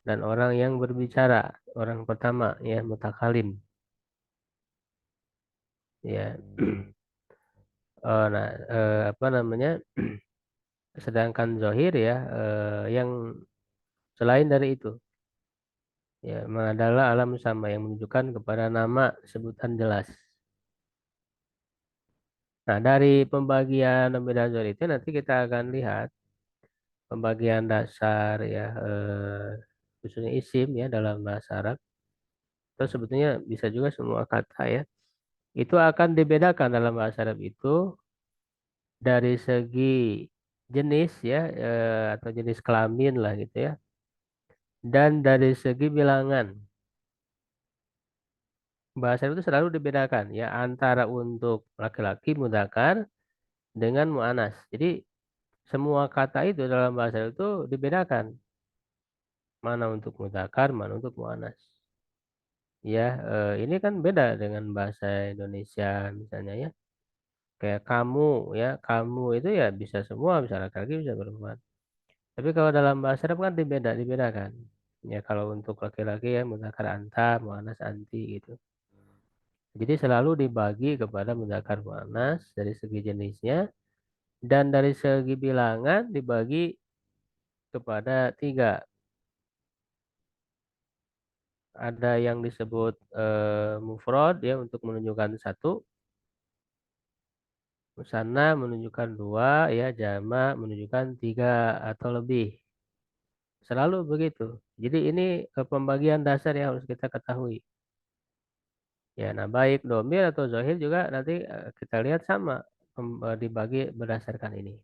dan orang yang berbicara orang pertama ya mutakalim ya. Nah apa namanya, sedangkan zohir ya yang selain dari itu ya adalah alam sama yang menunjukkan kepada nama sebutan jelas. Nah dari pembagian domir dan zohir itu nanti kita akan lihat pembagian dasar ya khususnya isim ya dalam bahasa Arab. Atau sebetulnya bisa juga semua kata ya. Itu akan dibedakan dalam bahasa Arab itu dari segi jenis ya atau jenis kelamin lah gitu ya. Dan dari segi bilangan. Bahasa Arab itu selalu dibedakan ya antara untuk laki-laki mudzakkar dengan muannas. Jadi semua kata itu dalam bahasa Arab itu dibedakan. Mana untuk mudzakkar, mana untuk muannas. Ya, ini kan beda dengan bahasa Indonesia misalnya ya. Kayak kamu ya, kamu itu ya bisa semua, bisa laki-laki, bisa perempuan. Tapi kalau dalam bahasa Arab kan dibedakan. Ya kalau untuk laki-laki ya mudzakkar anta, muannas anti gitu. Jadi selalu dibagi kepada mudzakkar muannas dari segi jenisnya dan dari segi bilangan dibagi kepada tiga. Ada yang disebut mufrad ya untuk menunjukkan satu, musanna menunjukkan dua, ya jama menunjukkan tiga atau lebih. Selalu begitu. Jadi ini pembagian dasar yang harus kita ketahui. Ya, nah baik domir atau zohir juga nanti kita lihat sama dibagi berdasarkan ini.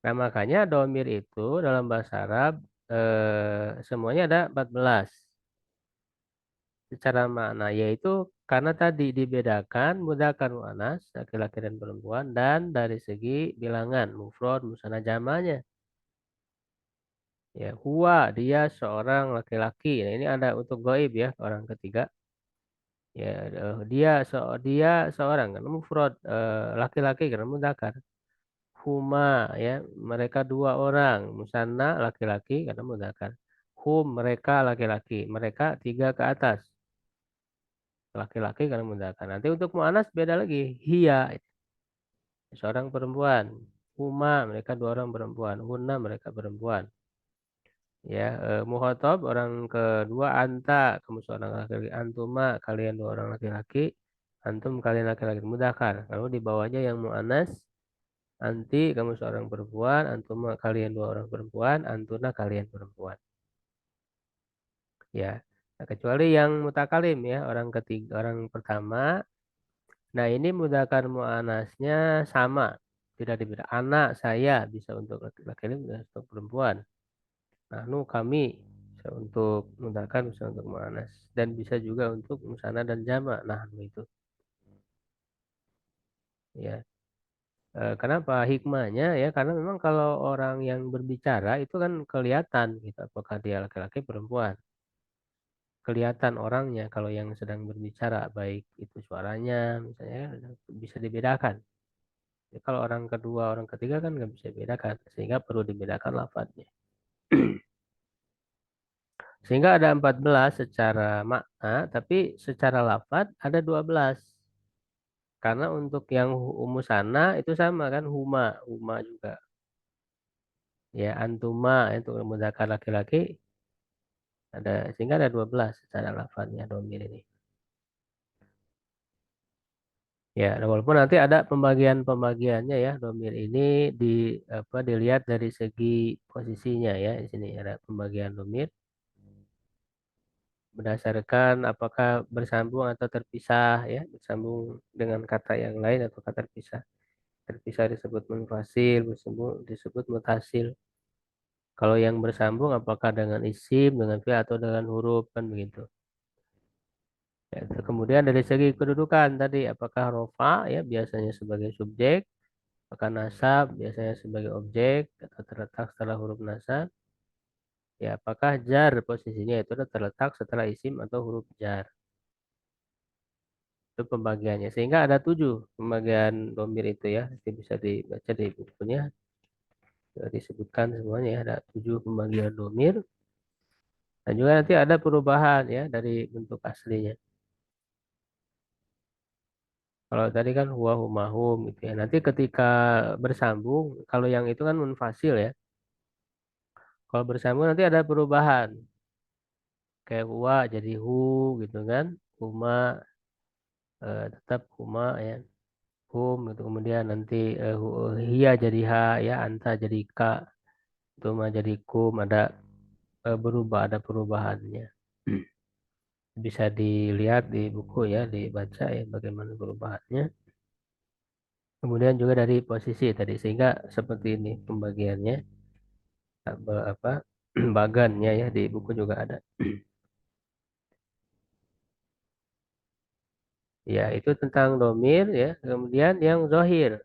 Nah makanya domir itu dalam bahasa Arab semuanya ada 14 secara makna, yaitu karena tadi dibedakan mudzakkar muannas laki-laki dan perempuan dan dari segi bilangan mufrad musanna jamanya. Ya, huwa dia seorang laki-laki. Nah, ini ada untuk gaib ya, orang ketiga. Ya, dia seorang kan mufrad laki-laki karena mudzakkar. Huma ya, mereka dua orang, musanna laki-laki karena mudzakkar. Hum mereka laki-laki, mereka tiga ke atas. Laki-laki karena mudzakkar. Nanti untuk muannas beda lagi. Hiya seorang perempuan. Huma mereka dua orang perempuan. Hunna mereka perempuan. Ya muhotob orang kedua anta kamu seorang laki-laki, antuma kalian dua orang laki-laki, antum kalian laki-laki mudzakkar. Lalu di bawahnya yang muannas anti kamu seorang perempuan, antuma kalian dua orang perempuan, antuna kalian perempuan. Ya, nah, kecuali yang mutakalim ya orang ketiga orang pertama. Nah ini mudzakkar muannasnya sama, tidak dibeda. Anak saya bisa untuk laki-laki bisa untuk perempuan. Nahnu kami bisa untuk mudzakkar bisa untuk muannas dan bisa juga untuk musanna dan jama. Nahnu itu ya. Kenapa hikmahnya ya? Karena memang kalau orang yang berbicara itu kan kelihatan gitu apakah dia laki-laki perempuan. Kelihatan orangnya kalau yang sedang berbicara baik itu suaranya misalnya bisa dibedakan. Ya, kalau orang kedua, orang ketiga kan nggak bisa dibedakan sehingga perlu dibedakan lafadznya. Sehingga ada 14 secara makna, tapi secara lafaz ada 12. Karena untuk yang umusana itu sama kan, huma juga. Ya, antuma itu mudzakkar laki-laki ada, sehingga ada 12 secara lafaznya domir ini. Ya, walaupun nanti ada pembagiannya ya, domir ini dilihat dari segi posisinya ya. Di sini ada pembagian domir berdasarkan apakah bersambung atau terpisah ya, bersambung dengan kata yang lain atau kata terpisah. Terpisah disebut munfasil, bersambung disebut mutasil. Kalau yang bersambung apakah dengan isim, dengan fi'il atau dengan huruf kan begitu. Ya, kemudian dari segi kedudukan tadi apakah rofa ya biasanya sebagai subjek, apakah nasab biasanya sebagai objek atau terletak setelah huruf nasab. Ya, apakah jar posisinya itu terletak setelah isim atau huruf jar. Itu pembagiannya. Sehingga ada 7 pembagian domir itu ya. Nanti bisa dibaca di bukunya. Disebutkan semuanya ya. Ada 7 pembagian domir. Dan juga nanti ada perubahan ya dari bentuk aslinya. Kalau tadi kan huwa humahum gitu ya. Nanti ketika bersambung, kalau yang itu kan munfasil ya. Kalau bersambung nanti ada perubahan. Kayak huwa jadi hu gitu kan. Huma tetap huma ya. Hum gitu. Kemudian nanti hiya jadi ha ya. Anta jadi ka. Itu mah jadi kum. Ada berubah, ada perubahannya. Bisa dilihat di buku ya, dibaca ya bagaimana perubahannya. Kemudian juga dari posisi tadi, sehingga seperti ini pembagiannya, apa bagannya ya di buku juga ada. Ya itu tentang domir ya. Kemudian yang zohir,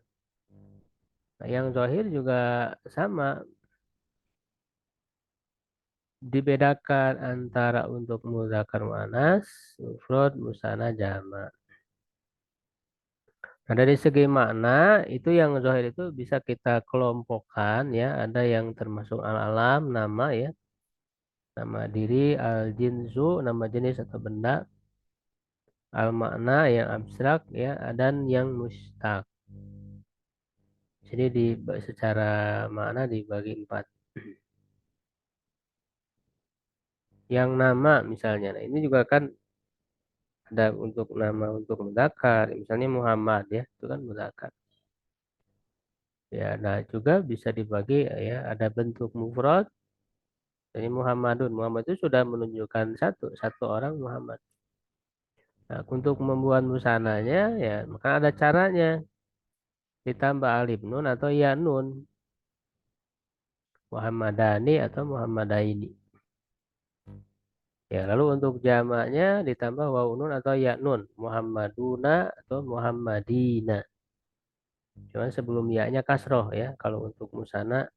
nah, yang zohir juga sama, dibedakan antara untuk mudzakkar muannats, mufrad, musanna, jamak. Nah, dari segi makna itu yang zohir itu bisa kita kelompokkan ya. Ada yang termasuk al-alam, nama ya. Nama diri, al-jinsu, nama jenis atau benda. Al-makna yang abstrak ya. Dan yang mustaq. Jadi secara makna dibagi 4. Yang nama misalnya. Nah, ini juga kan ada untuk nama untuk mudzakkar. Misalnya Muhammad ya. Itu kan mudzakkar. Ya, nah juga bisa dibagi ya, ada bentuk mufrad. Jadi Muhammadun, Muhammad itu sudah menunjukkan satu orang Muhammad. Nah, untuk membuat musananya ya, maka ada caranya. Ditambah alif nun atau ya nun. Muhammadani atau Muhammadaini. Ya, lalu untuk jamaknya ditambah waw nun atau ya nun. Muhammaduna atau Muhammadina. Cuman sebelum ya-nya kasroh ya. Kalau untuk musana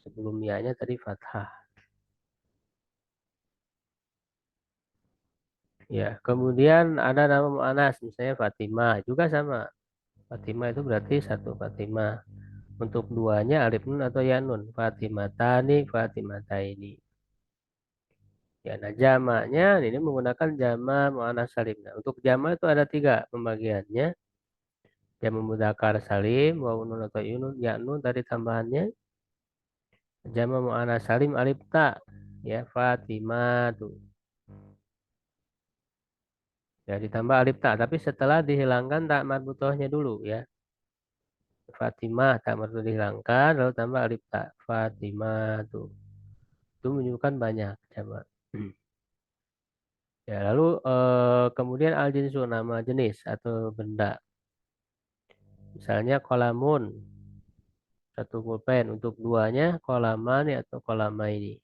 sebelum ya-nya tadi fathah. Ya, kemudian ada nama mu'anas, misalnya Fatimah, juga sama. Fatimah itu berarti satu Fatimah. Untuk duanya alif nun atau ya nun. Fatimatani, Fatimataini. Ya, nah jamaknya ini menggunakan jama mu'anas salim. Nah, untuk jama itu ada 3 pembagiannya. Jama mudzakkar salim, waw nun atau yunun, ya nun tadi tambahannya. Jama mu'anas salim alif ta. Ya, Fatimah tuh. Ya, ditambah alif ta, tapi setelah dihilangkan tak marbutohnya dulu ya. Fatimah tak marbutoh dihilangkan, lalu tambah alif ta. Fatimah tuh. Itu menunjukkan banyak coba. Ya, lalu kemudian al-jinsu nama jenis atau benda. Misalnya kolamun, satu pulpen. Untuk duanya kolamani atau kolamaini.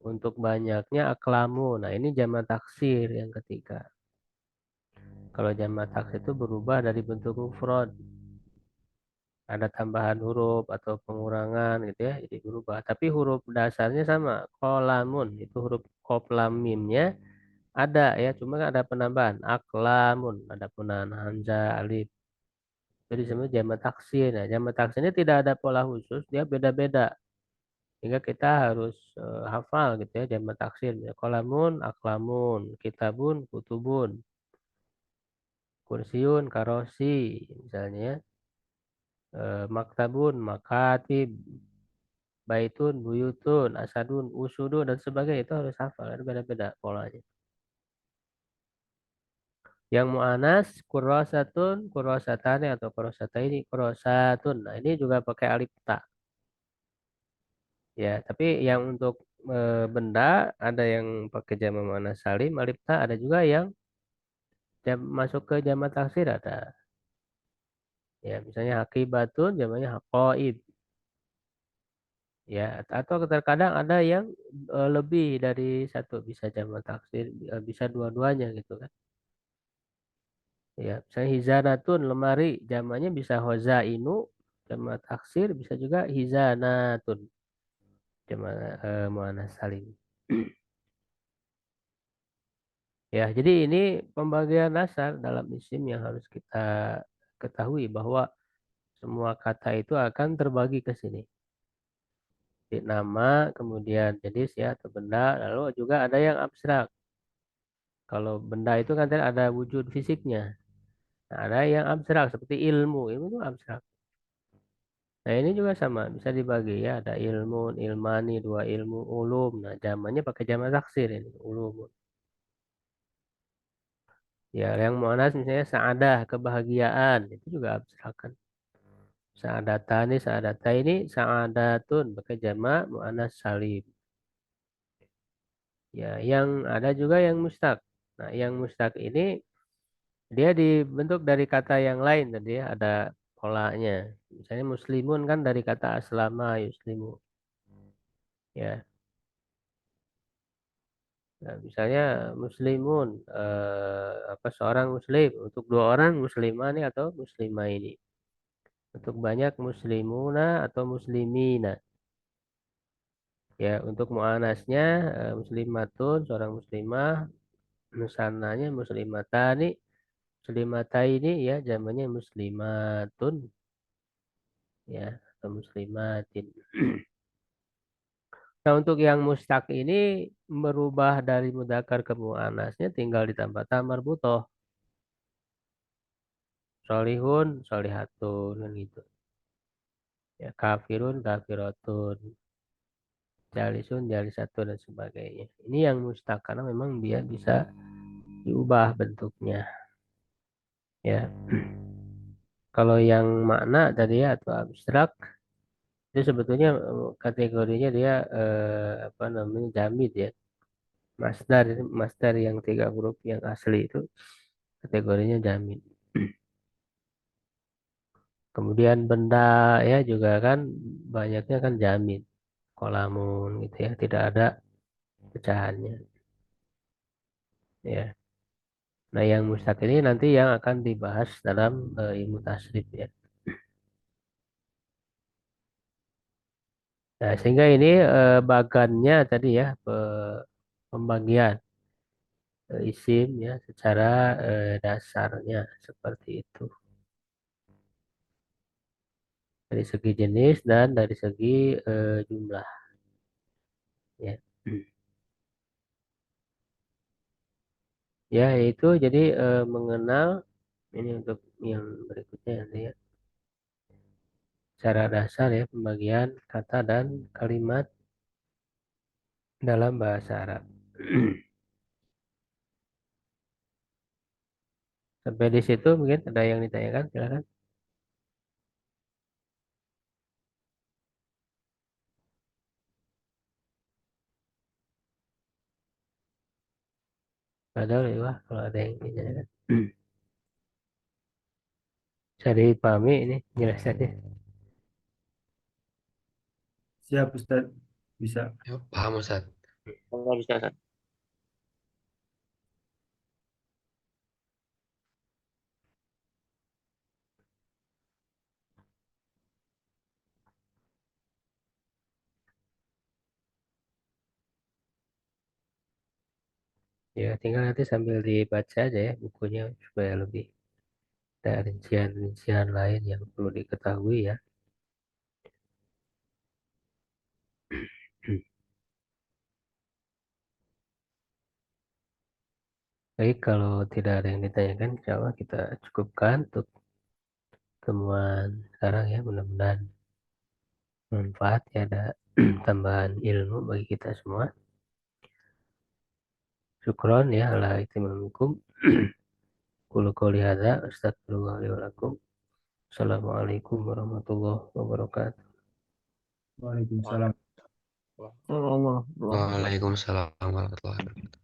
Untuk banyaknya aklamu. Nah, ini jamak taksir yang ketiga. Kalau jamak taksir itu berubah dari bentuk mufrad. Ada tambahan huruf atau pengurangan gitu ya, jadi berubah. Tapi huruf dasarnya sama, kolamun itu huruf qaf lam mimnya ada ya, cuma ada penambahan aklamun, ada penambahan hamzah alif. Jadi sebenarnya jamak taksir. Nah, jamak taksir ini tidak ada pola khusus, dia beda-beda. Sehingga kita harus hafal gitu ya jamak taksir. Kolamun, aklamun, kitabun, kutubun, kursiun, karosi, misalnya maktabun, makatib, baitun, buyutun, asadun, usudun dan sebagainya itu harus hafal. Ada beda-beda polanya. Yang mu'anas kurosatun, kurosatane atau kurosataini, kurosatun. Nah, ini juga pakai alif ta. Ya, tapi yang untuk benda ada yang pakai jamak mu'anas salim, alif ta, ada juga yang masuk ke jamak taksir ada. Ya, misalnya hakibatun jamaknya haqaib. Ya, atau terkadang ada yang lebih dari satu, bisa jamak taksir, bisa dua-duanya gitu kan. Ya, misalnya hizanatun lemari jamaknya bisa hozainu jamak taksir, bisa juga hizanatun jamak muannas salim. Ya, jadi ini pembagian dasar dalam isim yang harus kita ketahui bahwa semua kata itu akan terbagi ke sini. Jadi nama, kemudian jenis ya atau benda, lalu juga ada yang abstrak. Kalau benda itu kan tadi ada wujud fisiknya. Nah, ada yang abstrak seperti ilmu, ilmu itu abstrak. Nah, ini juga sama, bisa dibagi ya, ada ilmu, ilmani, dua ilmu, ulum. Nah, zamannya pakai jamak taksir ini, ulum. Ya, yang muannas misalnya sa'adah, kebahagiaan, itu juga abstrak kan. Sa'adatani, sa'adata ini sa'adatun pakai jamak muannas salim. Ya, yang ada juga yang mustaq. Nah, yang mustaq ini dia dibentuk dari kata yang lain tadi ya, ada polanya. Misalnya muslimun kan dari kata aslama yuslimu. Ya, nah, misalnya muslimun apa seorang muslim untuk dua orang muslimah ini atau muslimah ini. Untuk banyak muslimuna atau muslimina. Ya, untuk muannasnya muslimatun seorang muslimah, musananya muslimatani, muslimata ini ya zamannya muslimatun ya atau muslimatin. Nah, untuk yang mustaq ini merubah dari mudzakkar ke muannasnya tinggal ditambah ta marbutoh. Solihun, solihatun kan gitu. Ya, kafirun, kafiratun, jalisun, jalisatun dan sebagainya. Ini yang mustaq karena memang dia bisa diubah bentuknya. Ya. Kalau yang makna tadi ya atau abstrak itu sebetulnya kategorinya dia apa namanya jamid ya. Masdar yang tiga huruf yang asli itu kategorinya jamid. Kemudian benda ya juga kan banyaknya kan jamid. Kolamun gitu ya, tidak ada pecahannya. Ya. Nah, yang mustaq ini nanti yang akan dibahas dalam ilmu tasrif ya. Nah, sehingga ini bagannya tadi ya pembagian isim ya secara dasarnya seperti itu. Dari segi jenis dan dari segi jumlah ya. Ya, itu jadi mengenal ini untuk yang berikutnya nanti ya. Secara dasar ya pembagian kata dan kalimat dalam bahasa Arab. Sampai di situ mungkin ada yang ditanyakan, silakan. Padahal ya wah, kalau ada yang ditanyakan. Saya dipahami ini jelasannya. Siap Ustaz. Bisa. Ya, paham Ustaz. Enggak bisa Ustaz. Ya, tinggal nanti sambil dibaca aja ya bukunya supaya lebih ada rincian-rincian lain yang perlu diketahui ya. Baik, kalau tidak ada yang ditanyakan, insya Allah kita cukupkan untuk temuan sekarang ya. Mudah-mudahan manfaat ya, ada tambahan ilmu bagi kita semua. Syukron ya ala itimamikum. Qulu qouli hadza astagfirullah li wa lakum. Assalamualaikum warahmatullahi wabarakatuh. Waalaikumsalam. Waalaikumsalam warahmatullahi wabarakatuh.